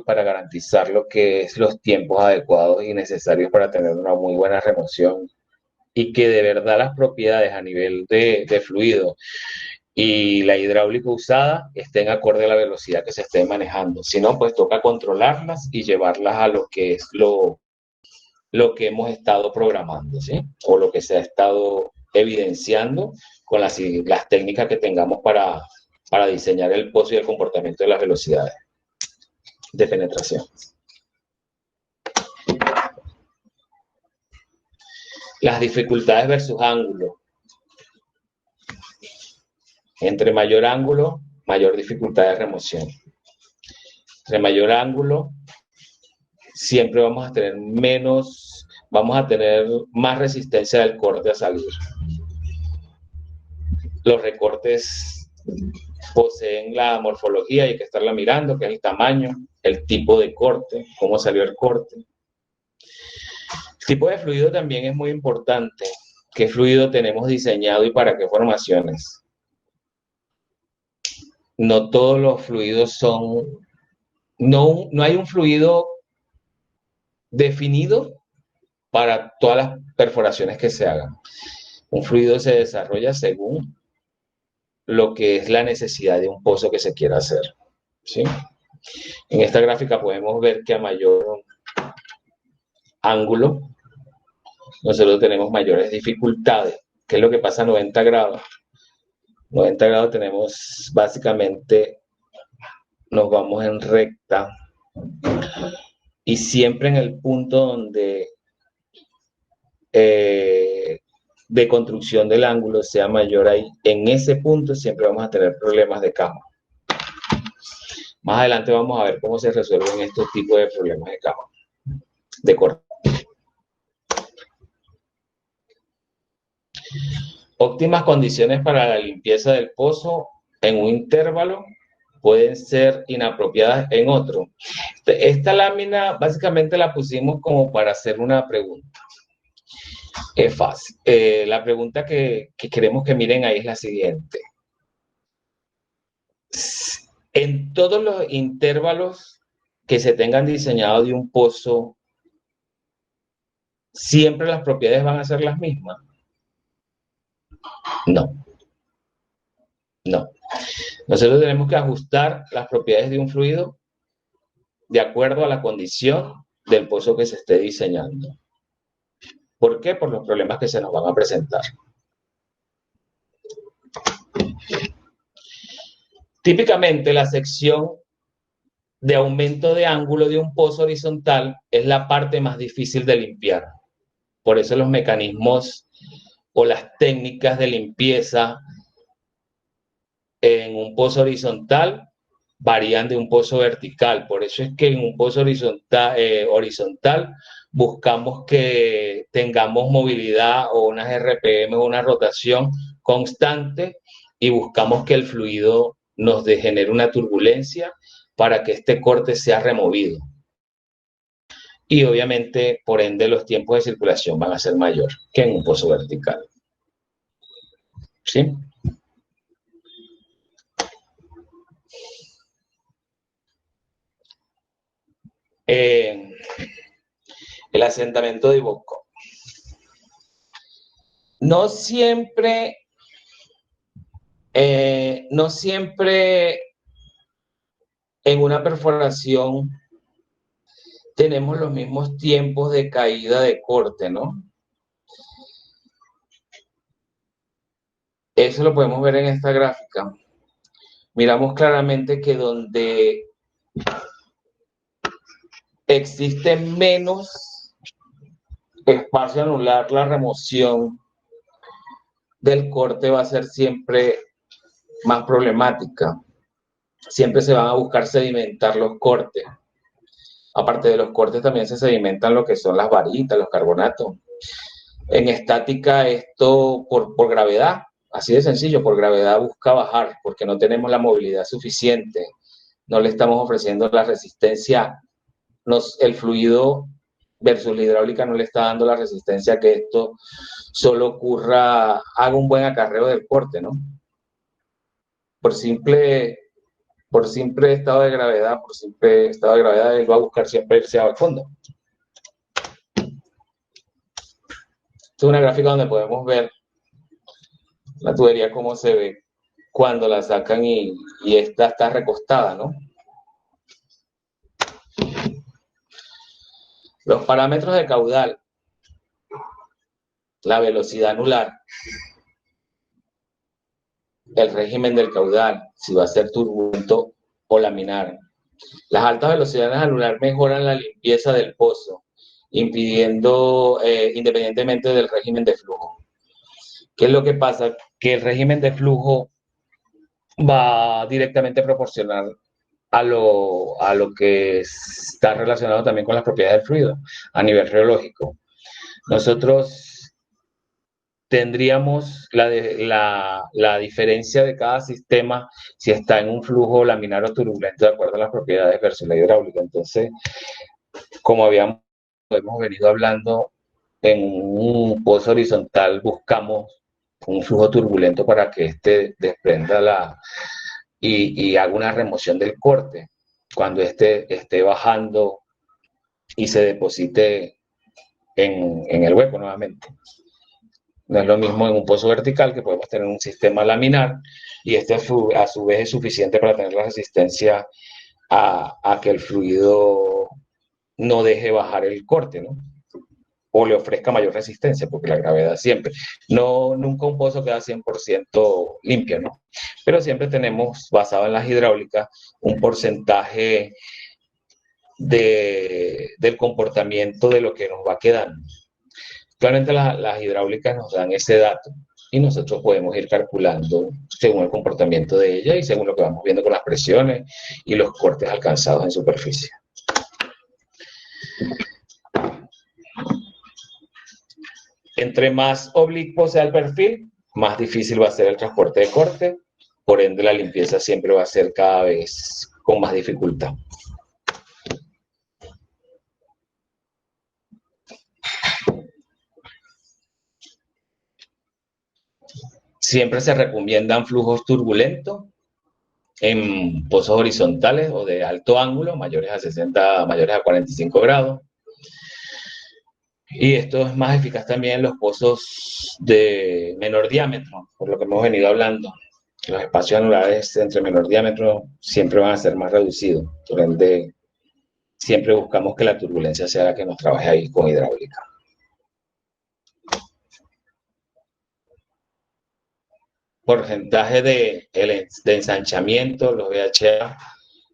para garantizar lo que es los tiempos adecuados y necesarios para tener una muy buena remoción, y que de verdad las propiedades a nivel de fluido y la hidráulica usada estén acorde a la velocidad que se esté manejando. Si no, pues toca controlarlas y llevarlas a lo que es lo que hemos estado programando, ¿sí? O lo que se ha estado evidenciando con las técnicas que tengamos para diseñar el pozo y el comportamiento de las velocidades de penetración. Las dificultades versus ángulo. Entre mayor ángulo, mayor dificultad de remoción. Entre mayor ángulo, siempre vamos a tener más resistencia del corte a salir. Los recortes poseen la morfología, hay que estarla mirando, que es el tamaño, el tipo de corte, cómo salió el corte. El tipo de fluido también es muy importante. ¿Qué fluido tenemos diseñado y para qué formaciones? No todos los fluidos son... No hay un fluido definido para todas las perforaciones que se hagan. Un fluido se desarrolla según lo que es la necesidad de un pozo que se quiera hacer, ¿sí? En esta gráfica podemos ver que a mayor ángulo, nosotros tenemos mayores dificultades. ¿Qué es lo que pasa a 90 grados? 90 grados tenemos básicamente, nos vamos en recta y siempre en el punto donde de construcción del ángulo sea mayor ahí, en ese punto siempre vamos a tener problemas de cama. Más adelante vamos a ver cómo se resuelven estos tipos de problemas de cama, de corte. Óptimas condiciones para la limpieza del pozo en un intervalo pueden ser inapropiadas en otro. Esta lámina básicamente la pusimos como para hacer una pregunta. Es fácil. La pregunta que queremos que miren ahí es la siguiente. En todos los intervalos que se tengan diseñado de un pozo, ¿siempre las propiedades van a ser las mismas? No. No. Nosotros tenemos que ajustar las propiedades de un fluido de acuerdo a la condición del pozo que se esté diseñando. ¿Por qué? Por los problemas que se nos van a presentar. Típicamente, la sección de aumento de ángulo de un pozo horizontal es la parte más difícil de limpiar. Por eso los mecanismos o las técnicas de limpieza en un pozo horizontal varían de un pozo vertical. Por eso es que en un pozo horizontal buscamos que tengamos movilidad o unas RPM o una rotación constante y buscamos que el fluido nos genere una turbulencia para que este corte sea removido. Y obviamente, por ende, los tiempos de circulación van a ser mayor que en un pozo vertical. ¿Sí? El asentamiento de Ibocco. No siempre en una perforación tenemos los mismos tiempos de caída de corte, ¿no? Eso lo podemos ver en esta gráfica. Miramos claramente que donde existe menos espacio anular, la remoción del corte va a ser siempre más problemática. Siempre se van a buscar sedimentar los cortes. Aparte de los cortes, también se sedimentan lo que son las varitas, los carbonatos. En estática, esto por gravedad, así de sencillo, por gravedad busca bajar, porque no tenemos la movilidad suficiente. No le estamos ofreciendo la resistencia. El fluido versus la hidráulica no le está dando la resistencia que esto solo ocurra, haga un buen acarreo del corte, ¿no? Por simple estado de gravedad, él va a buscar siempre irse al fondo. Esta es una gráfica donde podemos ver la tubería cómo se ve cuando la sacan y esta está recostada, ¿no? Los parámetros de caudal, la velocidad anular, el régimen del caudal, si va a ser turbulento o laminar. Las altas velocidades anular mejoran la limpieza del pozo, impidiendo, independientemente del régimen de flujo. ¿Qué es lo que pasa? Que el régimen de flujo va directamente proporcional a lo que está relacionado también con las propiedades del fluido a nivel geológico. Nosotros tendríamos la diferencia de cada sistema si está en un flujo laminar o turbulento de acuerdo a las propiedades versus la hidráulica. Entonces, como hemos venido hablando, en un pozo horizontal buscamos un flujo turbulento para que éste desprenda y haga una remoción del corte cuando esté bajando y se deposite en el hueco nuevamente. No es lo mismo en un pozo vertical, que podemos tener un sistema laminar y este a su vez es suficiente para tener la resistencia a que el fluido no deje bajar el corte, ¿no? o le ofrezca mayor resistencia, porque la gravedad siempre, nunca un pozo queda 100% limpio, ¿no? Pero siempre tenemos, basado en las hidráulicas, un porcentaje del comportamiento de lo que nos va quedando. Claramente las hidráulicas nos dan ese dato y nosotros podemos ir calculando según el comportamiento de ella y según lo que vamos viendo con las presiones y los cortes alcanzados en superficie. Entre más oblicuo sea el perfil, más difícil va a ser el transporte de corte, por ende la limpieza siempre va a ser cada vez con más dificultad. Siempre se recomiendan flujos turbulentos en pozos horizontales o de alto ángulo, mayores a 45 grados. Y esto es más eficaz también en los pozos de menor diámetro, por lo que hemos venido hablando. Los espacios anulares entre menor diámetro siempre van a ser más reducidos. Por ende, siempre buscamos que la turbulencia sea la que nos trabaje ahí con hidráulica. Porcentaje de ensanchamiento, los VHA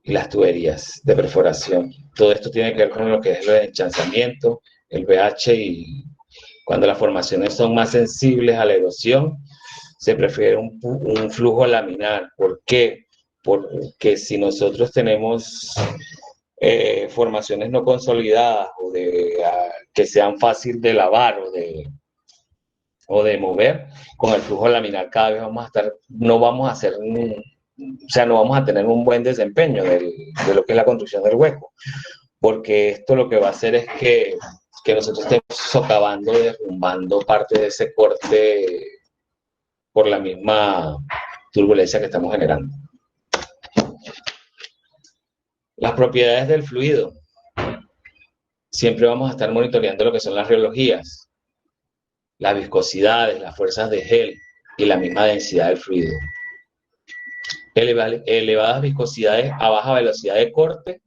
y las tuberías de perforación. Todo esto tiene que ver con lo que es el ensanchamiento, el VH, y cuando las formaciones son más sensibles a la erosión, se prefiere un flujo laminar. ¿Por qué? Porque si nosotros tenemos formaciones no consolidadas o que sean fácil de lavar o de mover, con el flujo laminar cada vez no vamos a tener un buen desempeño de lo que es la construcción del hueco, porque esto lo que va a hacer es que nosotros estemos socavando, derrumbando parte de ese corte por la misma turbulencia que estamos generando. Las propiedades del fluido. Siempre vamos a estar monitoreando lo que son las rheologías, las viscosidades, las fuerzas de gel y la misma densidad del fluido. Elevadas viscosidades a baja velocidad de corte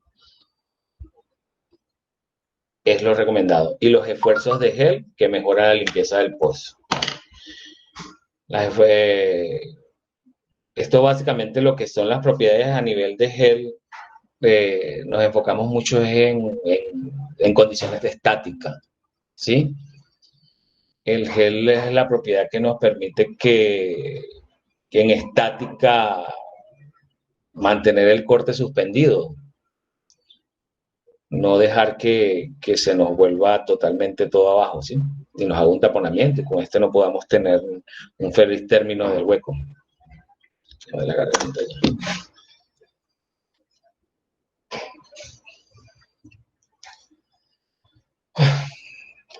es lo recomendado. Y los esfuerzos de gel que mejoran la limpieza del pozo. Esto básicamente lo que son las propiedades a nivel de gel. Nos enfocamos mucho en condiciones de estática, ¿sí? El gel es la propiedad que nos permite que en estática mantener el corte suspendido, no dejar que se nos vuelva totalmente todo abajo, ¿sí? Y nos haga un taponamiento, y con este no podamos tener un feliz término del hueco. De la garganta allí.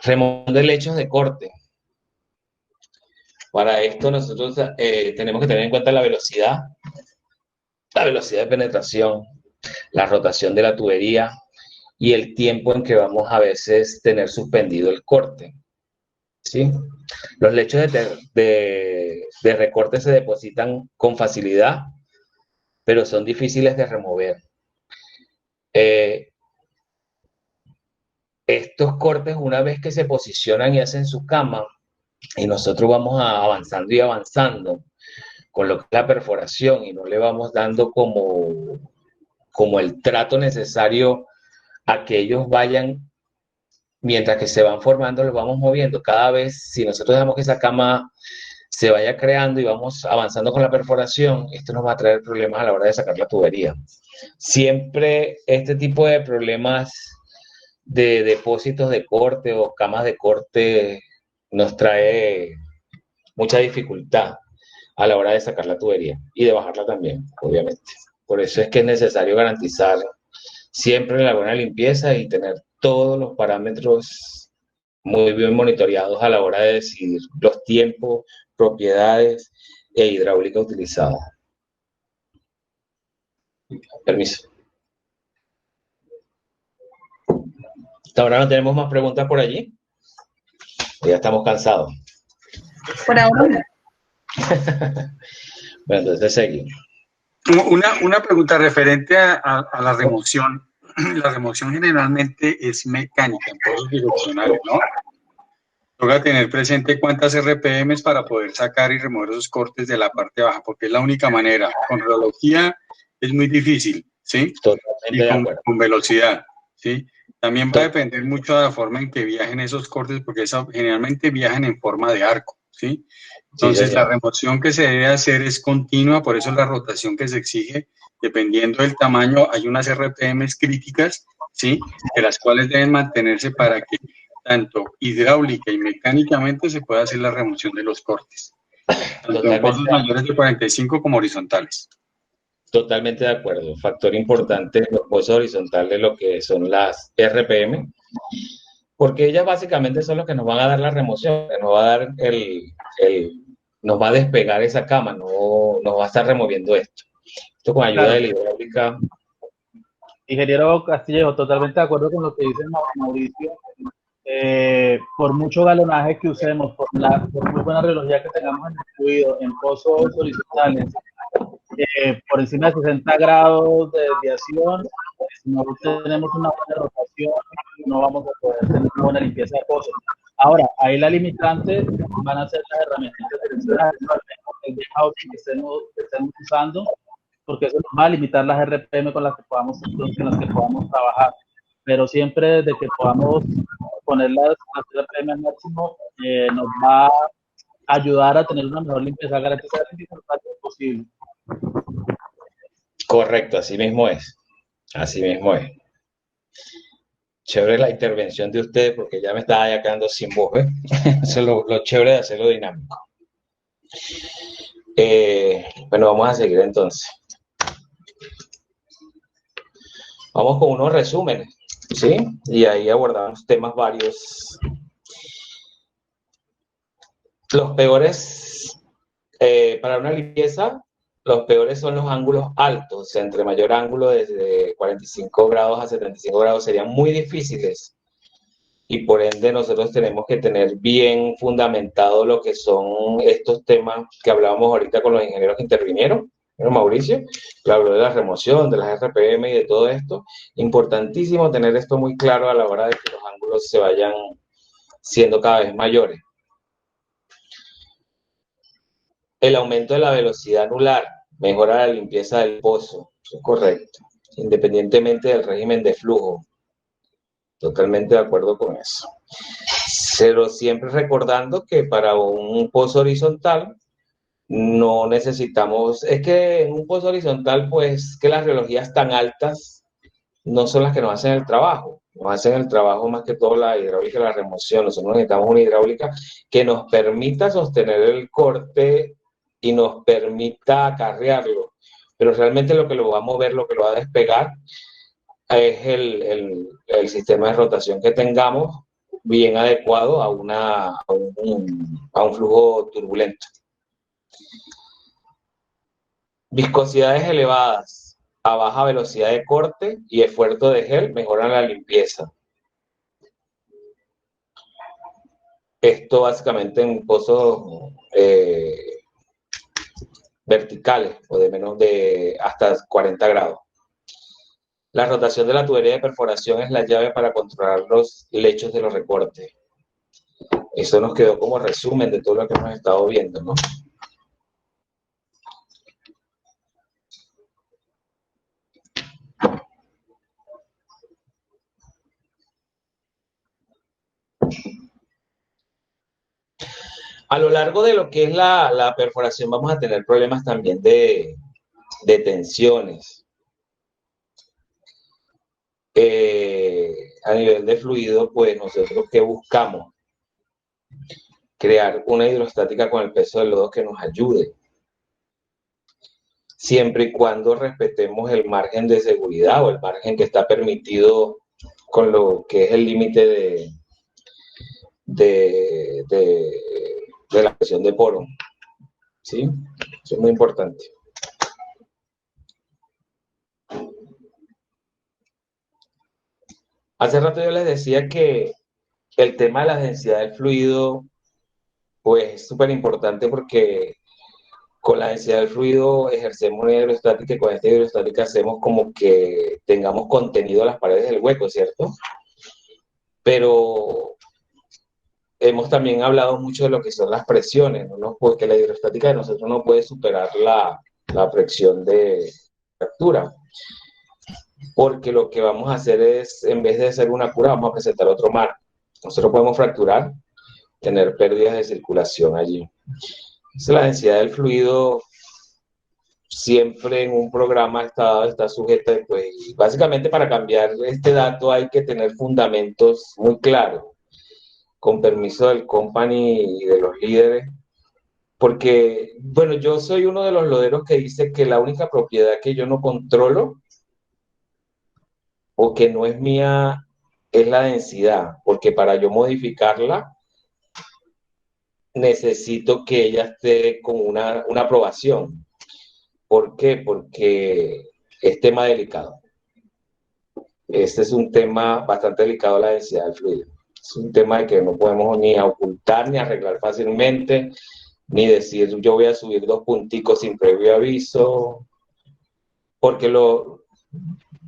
Remoción de lechos de corte. Para esto nosotros tenemos que tener en cuenta la velocidad de penetración, la rotación de la tubería y el tiempo en que vamos a veces tener suspendido el corte, ¿sí? Los lechos de recorte se depositan con facilidad, pero son difíciles de remover. Estos cortes, una vez que se posicionan y hacen su cama, y nosotros vamos avanzando y avanzando con lo que es la perforación y no le vamos dando como el trato necesario a que ellos vayan, mientras que se van formando, los vamos moviendo. Cada vez, si nosotros dejamos que esa cama se vaya creando y vamos avanzando con la perforación, esto nos va a traer problemas a la hora de sacar la tubería. Siempre este tipo de problemas de depósitos de corte o camas de corte nos trae mucha dificultad a la hora de sacar la tubería y de bajarla también, obviamente. Por eso es que es necesario garantizar siempre la buena limpieza y tener todos los parámetros muy bien monitoreados a la hora de decidir los tiempos, propiedades e hidráulica utilizada. Permiso. Hasta ahora no tenemos más preguntas por allí. Ya estamos cansados. Por ahora. Bueno, entonces seguimos. Una pregunta referente a la remoción. La remoción generalmente es mecánica en pozos direccionales, ¿no? Toca tener presente cuántas RPMs para poder sacar y remover esos cortes de la parte baja, porque es la única manera. Con relojía es muy difícil, ¿sí? Totalmente Y de acuerdo. con velocidad, ¿sí? También va a depender mucho de la forma en que viajen esos cortes, porque generalmente viajan en forma de arco, ¿sí? Entonces, Sí, la señor. remoción que se debe hacer es continua, por eso la rotación que se exige, dependiendo del tamaño, hay unas RPMs críticas, ¿sí? De las cuales deben mantenerse para que tanto hidráulica y mecánicamente se pueda hacer la remoción de los cortes, tanto en pozos Totalmente, mayores de 45 como horizontales. totalmente de acuerdo. Factor importante en los pozos horizontales de lo que son las RPM, porque ellas básicamente son los que nos van a dar la remoción, que nos va a dar nos va a despegar esa cama, no nos va a estar removiendo esto. Esto con ayuda Claro, de la hidráulica. ingeniero Castillejo, totalmente de acuerdo con lo que dice Mauricio. Por mucho galonaje que usemos, por muy buena relojía que tengamos en el fluido, en pozos horizontales, por encima de 60 grados de desviación, si no tenemos una buena rotación, no vamos a poder tener una buena limpieza de pozos. Ahora, ahí la limitante van a ser las herramientas direccionales, el housing que estemos usando, porque eso nos va a limitar las RPM con las que podamos trabajar. Pero siempre desde que podamos poner las RPM al máximo, nos va a ayudar a tener una mejor limpieza, garantizar la limpieza lo más posible. Correcto, así mismo es. Así mismo es. Chévere la intervención de ustedes porque ya me estaba ya quedando sin voz, ¿eh? Eso es lo chévere de hacerlo dinámico. Bueno, vamos a seguir entonces. Vamos con unos resúmenes, ¿sí? Y ahí abordamos temas varios. Los peores, para una limpieza, los peores son los ángulos altos. O sea, entre mayor ángulo, desde 45 grados a 75 grados, serían muy difíciles. Y por ende nosotros tenemos que tener bien fundamentado lo que son estos temas que hablábamos ahorita con los ingenieros que intervinieron. Pero Mauricio, que habló de la remoción, de las RPM y de todo esto. Importantísimo tener esto muy claro a la hora de que los ángulos se vayan siendo cada vez mayores. El aumento de la velocidad anular mejora la limpieza del pozo. Eso es correcto. Independientemente del régimen de flujo. Totalmente de acuerdo con eso. Pero siempre recordando que para un pozo horizontal no necesitamos, es que en un pozo horizontal, pues, que las reologías tan altas no son las que nos hacen el trabajo. Nos hacen el trabajo más que todo la hidráulica y la remoción. Nosotros necesitamos una hidráulica que nos permita sostener el corte y nos permita acarrearlo. Pero realmente lo que lo va a mover, lo que lo va a despegar, es el sistema de rotación que tengamos bien adecuado a un flujo turbulento. Viscosidades elevadas a baja velocidad de corte y esfuerzo de gel mejoran la limpieza. Esto básicamente en pozos verticales o de menos de hasta 40 grados. La rotación de la tubería de perforación es la llave para controlar los lechos de los recortes. Eso nos quedó como resumen de todo lo que hemos estado viendo, ¿no? A lo largo de lo que es la perforación vamos a tener problemas también de tensiones. A nivel de fluido, pues nosotros ¿qué buscamos? Crear una hidrostática con el peso del lodo que nos ayude. Siempre y cuando respetemos el margen de seguridad o el margen que está permitido con lo que es el límite de la presión de poro. ¿Sí? Eso es muy importante. Hace rato yo les decía que el tema de la densidad del fluido pues es súper importante porque con la densidad del fluido ejercemos una hidrostática y con esta hidrostática hacemos como que tengamos contenido a las paredes del hueco, ¿cierto? Pero hemos también hablado mucho de lo que son las presiones, ¿no? Porque la hidrostática de nosotros no puede superar la presión de fractura. Porque lo que vamos a hacer es, en vez de hacer una cura, vamos a presentar otro mar. Nosotros podemos fracturar, tener pérdidas de circulación allí. Entonces, la densidad del fluido siempre en un programa está sujeta, pues, básicamente para cambiar este dato hay que tener fundamentos muy claros, con permiso del company y de los líderes, porque, bueno, yo soy uno de los loderos que dice que la única propiedad que yo no controlo o que no es mía es la densidad, porque para yo modificarla necesito que ella esté con una aprobación. ¿Por qué? Porque es tema delicado. Este es un tema bastante delicado, la densidad del fluido. Es un tema de que no podemos ni ocultar ni arreglar fácilmente, ni decir yo voy a subir 2 punticos sin previo aviso, porque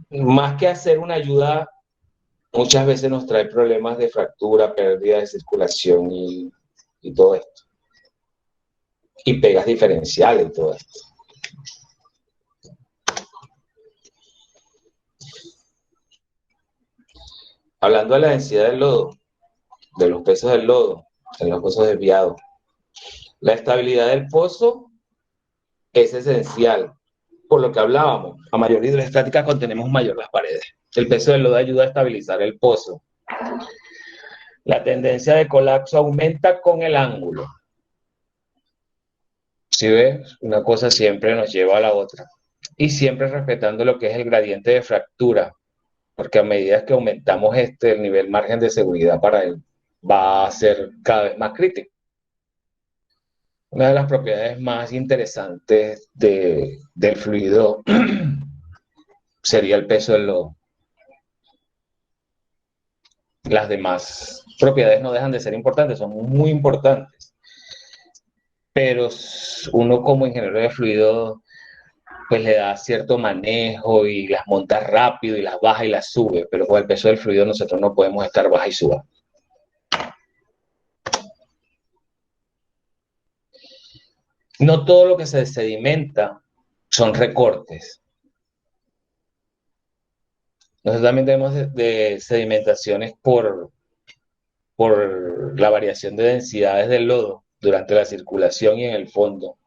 más que hacer una ayuda, muchas veces nos trae problemas de fractura, pérdida de circulación y todo esto. Y pegas diferenciales y todo esto. Hablando de la densidad del lodo, de los pesos del lodo, en los pozos desviados, la estabilidad del pozo es esencial. Por lo que hablábamos, a mayor hidroestática contenemos mayor las paredes. El peso del lodo ayuda a estabilizar el pozo. La tendencia de colapso aumenta con el ángulo. ¿Sí ves? Una cosa siempre nos lleva a la otra. Y siempre respetando lo que es el gradiente de fractura, porque a medida que aumentamos el nivel margen de seguridad para él, va a ser cada vez más crítico. Una de las propiedades más interesantes del fluido sería el peso del lodo. Las demás propiedades no dejan de ser importantes, son muy importantes. Pero uno como ingeniero de fluido, pues le da cierto manejo y las monta rápido y las baja y las sube, pero con el peso del fluido nosotros no podemos estar baja y suba. No todo lo que se sedimenta son recortes. Nosotros también tenemos de sedimentaciones por la variación de densidades del lodo durante la circulación y en el fondo,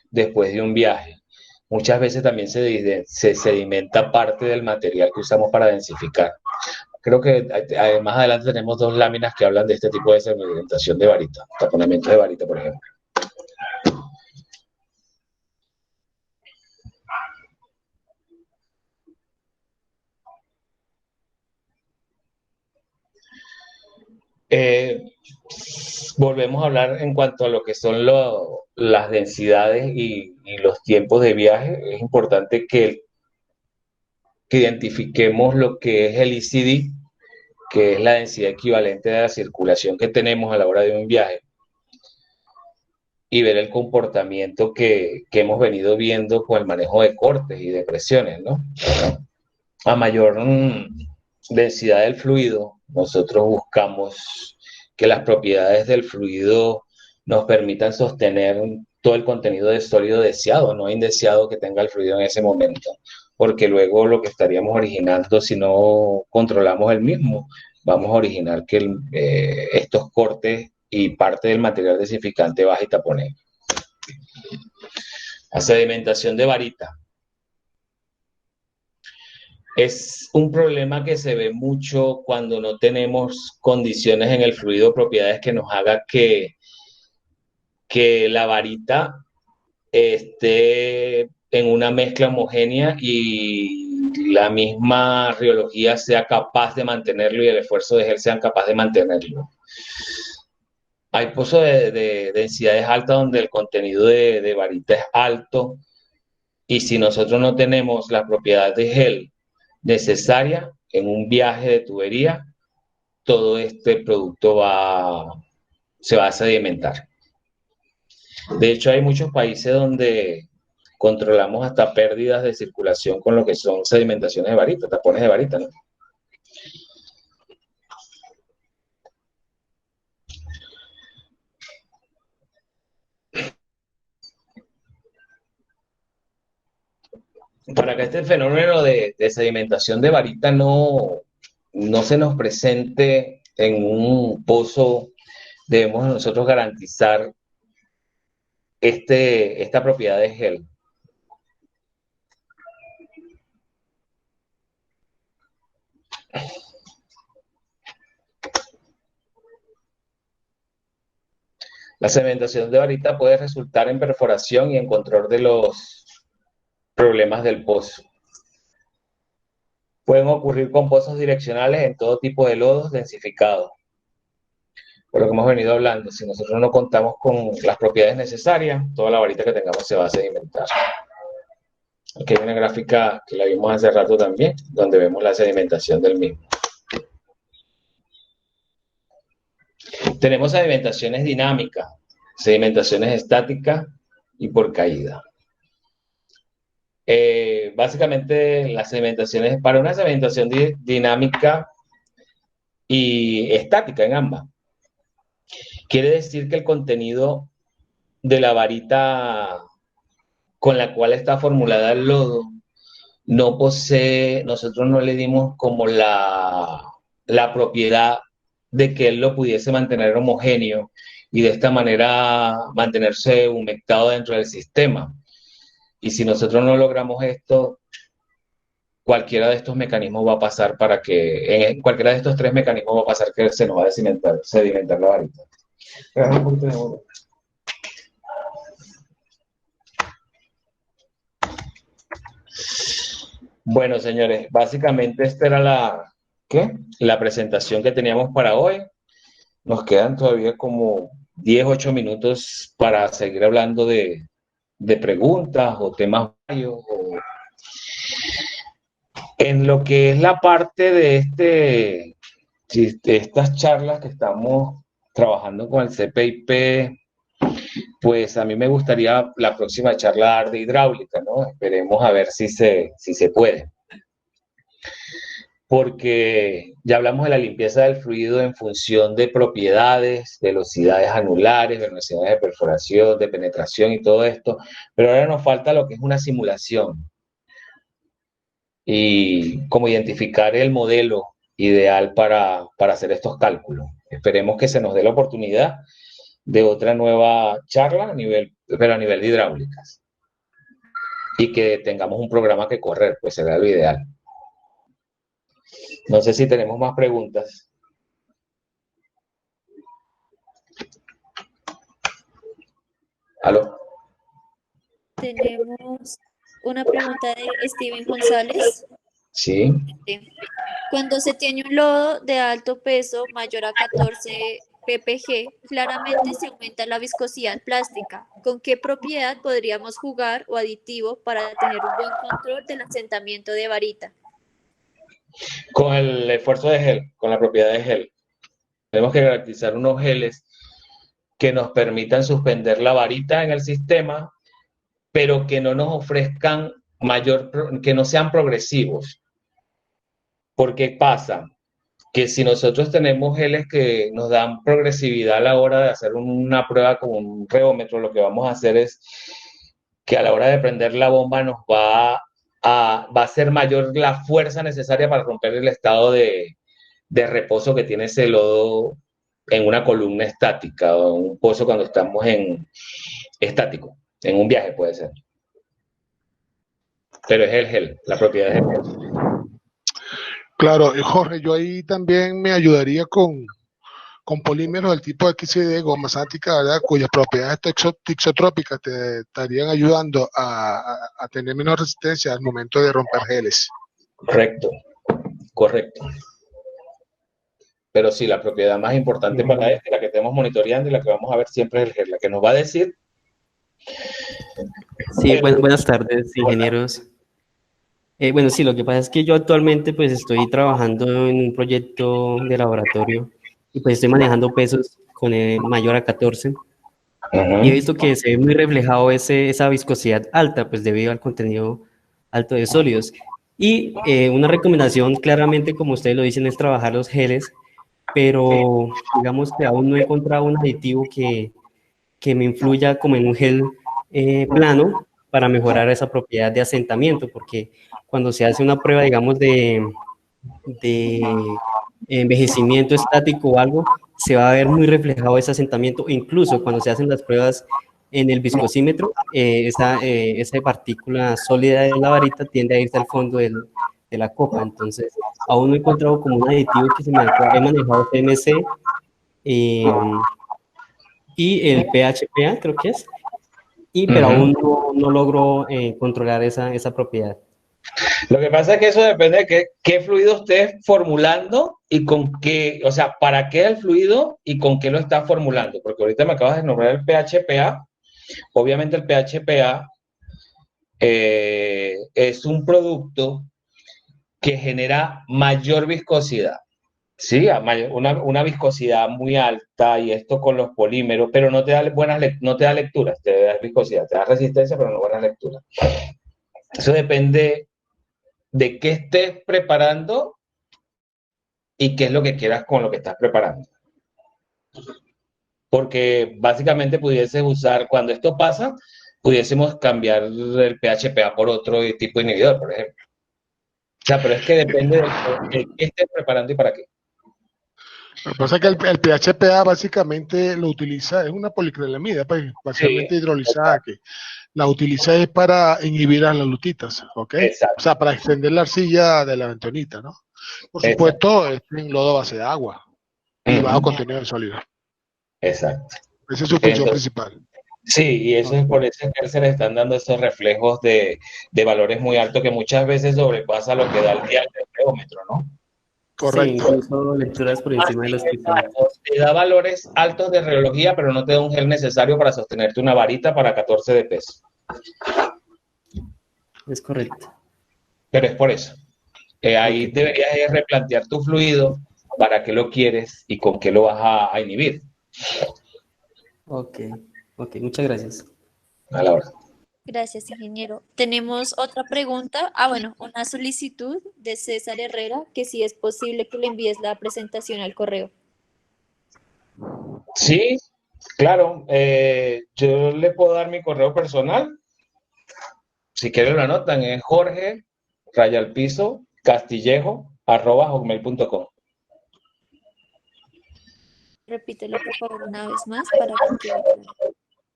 después de un viaje. Muchas veces también se sedimenta parte del material que usamos para densificar. Creo que más adelante tenemos 2 láminas que hablan de este tipo de sedimentación de varita, taponamiento de varita, por ejemplo. Volvemos a hablar en cuanto a lo que son las densidades y los tiempos de viaje. Es importante que identifiquemos lo que es el ECD, que es la densidad equivalente de la circulación que tenemos a la hora de un viaje, y ver el comportamiento que hemos venido viendo con el manejo de cortes y de presiones, ¿no? A mayor densidad del fluido, nosotros buscamos que las propiedades del fluido nos permitan sostener todo el contenido de sólido deseado, no indeseado que tenga el fluido en ese momento, porque luego lo que estaríamos originando, si no controlamos el mismo, vamos a originar que estos cortes y parte del material desificante baje y tapone. La sedimentación de varita es un problema que se ve mucho cuando no tenemos condiciones en el fluido, propiedades que nos haga que la varita esté en una mezcla homogénea y la misma riología sea capaz de mantenerlo y el esfuerzo de gel sean capaz de mantenerlo. Hay pozos de densidades altas donde el contenido de varita es alto, y si nosotros no tenemos la propiedad de gel necesaria en un viaje de tubería, todo este producto se va a sedimentar. De hecho, hay muchos países donde controlamos hasta pérdidas de circulación con lo que son sedimentaciones de varita, tapones de varita, ¿no? para que este fenómeno de sedimentación de varita no se nos presente en un pozo, debemos nosotros garantizar esta propiedad de gel. La sedimentación de varita puede resultar en perforación y en control de los problemas del pozo. Pueden ocurrir con pozos direccionales en todo tipo de lodos densificados. Por lo que hemos venido hablando, si nosotros no contamos con las propiedades necesarias, toda la varita que tengamos se va a sedimentar. Aquí hay una gráfica que la vimos hace rato también, donde vemos la sedimentación del mismo. Tenemos sedimentaciones dinámicas, sedimentaciones estáticas y por caída. Básicamente las sedimentaciones, para una sedimentación dinámica y estática en ambas, quiere decir que el contenido de la varita con la cual está formulada el lodo no posee, nosotros no le dimos como la propiedad de que él lo pudiese mantener homogéneo y de esta manera mantenerse humectado dentro del sistema. Y si nosotros no logramos esto, cualquiera de estos mecanismos va a pasar cualquiera de estos tres mecanismos va a pasar que se nos va a sedimentar la varita. Bueno, señores, básicamente esta era la presentación que teníamos para hoy. Nos quedan todavía como 10, 8 minutos para seguir hablando de preguntas o temas varios. En lo que es la parte de estas charlas que estamos trabajando con el CPIP, pues a mí me gustaría la próxima charla dar de hidráulica, ¿no? Esperemos a ver si se puede. Porque ya hablamos de la limpieza del fluido en función de propiedades, velocidades anulares, velocidades de perforación, de penetración y todo esto, pero ahora nos falta lo que es una simulación y cómo identificar el modelo ideal para hacer estos cálculos. Esperemos que se nos dé la oportunidad de otra nueva charla, pero a nivel de hidráulicas. Y que tengamos un programa que correr, pues será lo ideal. No sé si tenemos más preguntas. ¿Aló? Tenemos una pregunta de Steven González. Sí. Cuando se tiene un lodo de alto peso mayor a 14 ppg, claramente se aumenta la viscosidad plástica. ¿Con qué propiedad podríamos jugar o aditivo para tener un buen control del asentamiento de varita? Con el esfuerzo de gel, con la propiedad de gel. Tenemos que garantizar unos geles que nos permitan suspender la varita en el sistema, pero que no nos ofrezcan que no sean progresivos. ¿Porque pasa? Que si nosotros tenemos geles que nos dan progresividad a la hora de hacer una prueba con un reómetro, lo que vamos a hacer es que a la hora de prender la bomba nos va a ser mayor la fuerza necesaria para romper el estado de reposo que tiene ese lodo en una columna estática o en un pozo cuando estamos en estático, en un viaje puede ser. Pero es el gel, la propiedad es el gel. Claro, Jorge, yo ahí también me ayudaría con polímeros del tipo XD, goma sática, ¿verdad? Cuyas propiedades tixotrópicas te estarían ayudando a tener menos resistencia al momento de romper geles. Correcto. Pero sí, la propiedad más importante para la que tenemos monitoreando y la que vamos a ver siempre es el gel, la que nos va a decir. Sí, buenas tardes, ingenieros. Bueno, sí, lo que pasa es que yo actualmente pues estoy trabajando en un proyecto de laboratorio y pues estoy manejando pesos con el mayor a 14. Y he visto que se ve muy reflejado esa viscosidad alta, pues debido al contenido alto de sólidos. Y una recomendación, claramente, como ustedes lo dicen, es trabajar los geles, pero digamos que aún no he encontrado un aditivo que me influya como en un gel plano para mejorar esa propiedad de asentamiento, porque cuando se hace una prueba, digamos, de envejecimiento estático o algo, se va a ver muy reflejado ese asentamiento, incluso cuando se hacen las pruebas en el viscosímetro, esa partícula sólida de la varita tiende a irse al fondo de la copa. Entonces, aún no he encontrado como un aditivo que se me he manejado CMC y el PHPA, creo que es, pero aún no logro controlar esa propiedad. Lo que pasa es que eso depende de qué fluido estés formulando y con qué, o sea, para qué el fluido y con qué lo estás formulando. Porque ahorita me acabas de nombrar el PHPA. Obviamente el PHPA es un producto que genera mayor viscosidad. Sí, una viscosidad muy alta, y esto con los polímeros, pero no te da no te da lecturas, te da viscosidad, te da resistencia, pero no buenas lecturas. Eso depende de qué estés preparando y qué es lo que quieras con lo que estás preparando. Porque básicamente pudieses usar, cuando esto pasa, pudiésemos cambiar el PHPA por otro tipo de inhibidor, por ejemplo. O sea, pero es que depende de qué estés preparando y para qué. Lo que pasa es que el PHPA básicamente lo utiliza, es una policrolamida, pues, básicamente hidrolizada, que la utiliza es para inhibir las lutitas, ¿ok? Exacto. O sea, para extender la arcilla de la bentonita, ¿no? Por supuesto, es en lodo a base de agua y bajo contenido de sólido. Exacto. Esa es su función principal. Sí, y eso es por eso que se le están dando esos reflejos de valores muy altos que muchas veces sobrepasa lo que da el dial del reómetro, ¿no? Correcto. Sí, incluso lecturas por encima de los que te da valores altos de reología, pero no te da un gel necesario para sostenerte una varita para 14 de peso. Es correcto. Pero es por eso. Ahí deberías replantear tu fluido, para qué lo quieres y con qué lo vas a inhibir. Ok, muchas gracias. A la hora. Gracias, ingeniero. Tenemos otra pregunta. Bueno, una solicitud de César Herrera, que si es posible que le envíes la presentación al correo. Sí, claro. Yo le puedo dar mi correo personal. Si quieren lo anotan, es jorge_castillejo@hotmail.com. Repítelo, por favor, una vez más para que quede claro.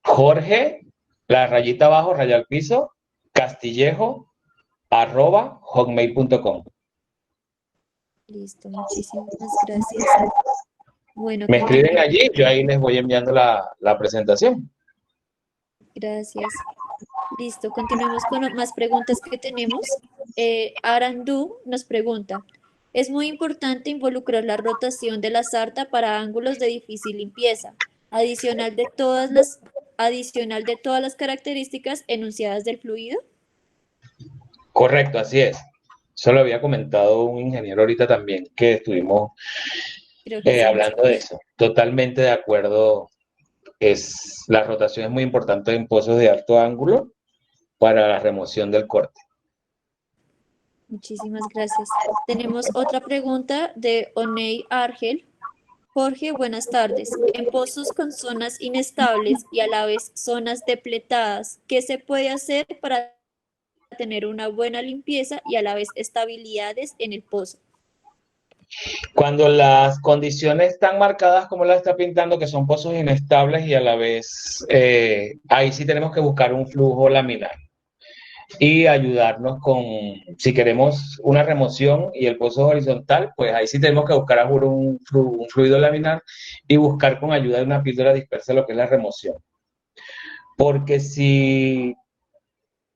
Jorge, la rayita abajo, raya al piso, castillejo@hotmail.com. Listo, muchísimas gracias. Bueno, Me escriben allí, yo ahí les voy enviando la presentación. Gracias. Listo, continuemos con más preguntas que tenemos. Arandú nos pregunta, es muy importante involucrar la rotación de la sarta para ángulos de difícil limpieza, adicional de todas las características enunciadas del fluido. Correcto, así es. Eso lo había comentado un ingeniero ahorita también, que estuvimos hablando de eso. Totalmente de acuerdo. La rotación es muy importante en pozos de alto ángulo para la remoción del corte. Muchísimas gracias. Tenemos otra pregunta de Oney Argel. Jorge, buenas tardes. En pozos con zonas inestables y a la vez zonas depletadas, ¿qué se puede hacer para tener una buena limpieza y a la vez estabilidades en el pozo? Cuando las condiciones están marcadas como la está pintando, que son pozos inestables y a la vez, ahí sí tenemos que buscar un flujo laminar y ayudarnos con, si queremos una remoción y el pozo horizontal, pues ahí sí tenemos que buscar a juro un fluido laminar y buscar con ayuda de una píldora dispersa lo que es la remoción. Porque si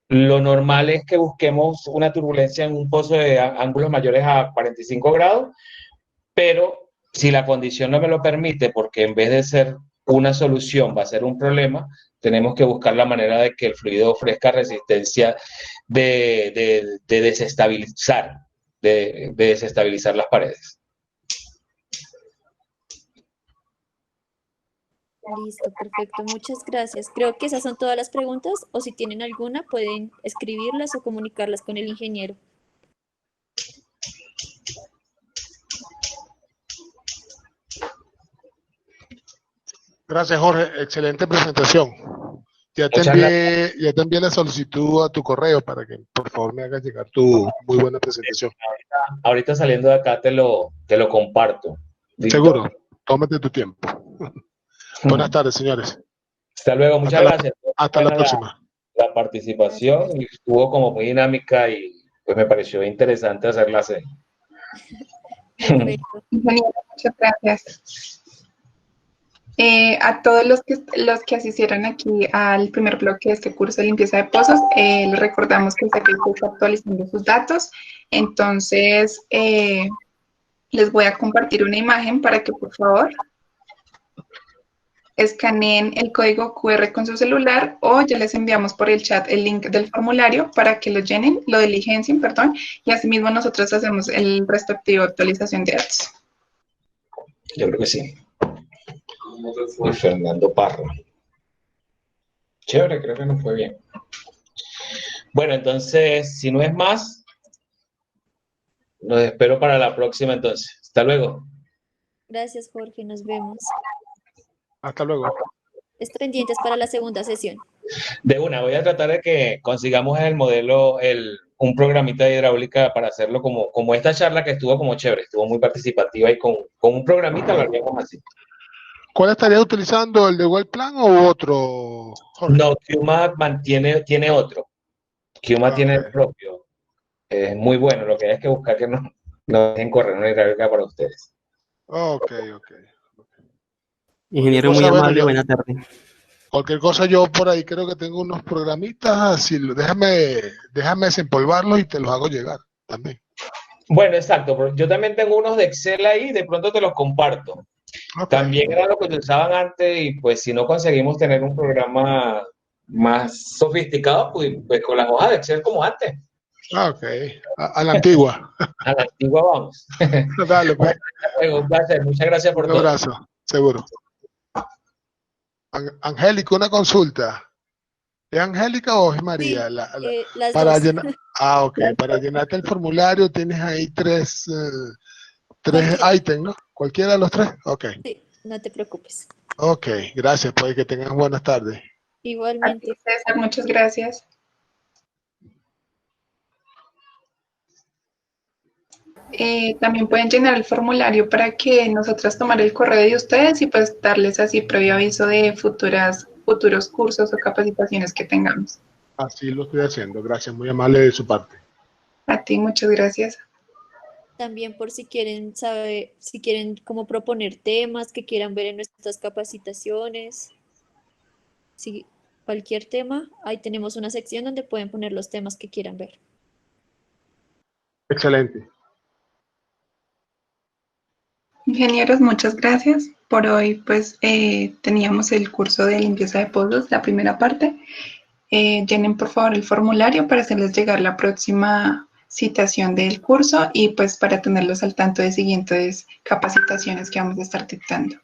lo normal es que busquemos una turbulencia en un pozo de ángulos mayores a 45 grados, pero si la condición no me lo permite, porque en vez de ser una solución va a ser un problema, tenemos que buscar la manera de que el fluido ofrezca resistencia de desestabilizar las paredes. Listo, perfecto. Muchas gracias. Creo que esas son todas las preguntas, o si tienen alguna pueden escribirlas o comunicarlas con el ingeniero. Gracias, Jorge. Excelente presentación. Ya te envié la solicitud a tu correo para que por favor me hagas llegar tu muy buena presentación. Ahorita saliendo de acá te lo comparto. ¿Listo? Seguro, tómate tu tiempo. Buenas tardes, señores. Hasta luego, muchas gracias. Hasta la próxima. La participación estuvo como muy dinámica y pues me pareció interesante hacerla así. Perfecto. Muchas gracias. A todos los que asistieron aquí al primer bloque de este curso de limpieza de pozos, les recordamos que el servicio está actualizando sus datos. Entonces, les voy a compartir una imagen para que por favor escaneen el código QR con su celular o ya les enviamos por el chat el link del formulario para que lo llenen, lo diligencien, perdón, y asimismo nosotros hacemos el respectivo actualización de datos. Yo creo que sí. Y Fernando Parra. Chévere, creo que nos fue bien. Bueno, entonces, si no es más, los espero para la próxima entonces. Hasta luego. Gracias, Jorge. Nos vemos. Hasta luego. Estén pendientes para la segunda sesión. De una, voy a tratar de que consigamos el modelo, un programita de hidráulica para hacerlo como esta charla que estuvo como chévere, estuvo muy participativa y con un programita lo haríamos así. ¿Cuál estarías utilizando? ¿El de Wellplan o otro, Jorge? No, QMAT tiene otro. QMAT tiene el propio. Es muy bueno, lo que hay es que buscar que no dejen correr una hidráulica para ustedes. Ok. Ingeniero, muy amable, buena tarde. Cualquier cosa, yo por ahí creo que tengo unos programitas, así, déjame desempolvarlos y te los hago llegar también. Bueno, exacto, yo también tengo unos de Excel ahí, de pronto te los comparto. Okay. También era lo que utilizaban antes y pues si no conseguimos tener un programa más sofisticado, pues con las hojas de Excel como antes. Ok, a la antigua. A la antigua vamos. Dale, pues. Un placer, muchas gracias por todo. Un abrazo, seguro. Angélica, una consulta. ¿Es Angélica o es María? Sí, las para dos. Ok, para llenarte el formulario tienes ahí tres ítems, ¿no? ¿Cualquiera de los tres? Ok. Sí, no te preocupes. Ok, gracias, pues que tengan buenas tardes. Igualmente. A ti, César, muchas gracias. También pueden llenar el formulario para que nosotras tomar el correo de ustedes y pues darles así previo aviso de futuros cursos o capacitaciones que tengamos. Así lo estoy haciendo, gracias, muy amable de su parte. A ti, muchas gracias. También por si quieren saber, si quieren como proponer temas que quieran ver en nuestras capacitaciones, si cualquier tema, ahí tenemos una sección donde pueden poner los temas que quieran ver. Excelente. Ingenieros, muchas gracias. Por hoy, pues, teníamos el curso de limpieza de pozos, la primera parte. Llenen, por favor, el formulario para hacerles llegar la próxima citación del curso y, pues, para tenerlos al tanto de siguientes capacitaciones que vamos a estar dictando.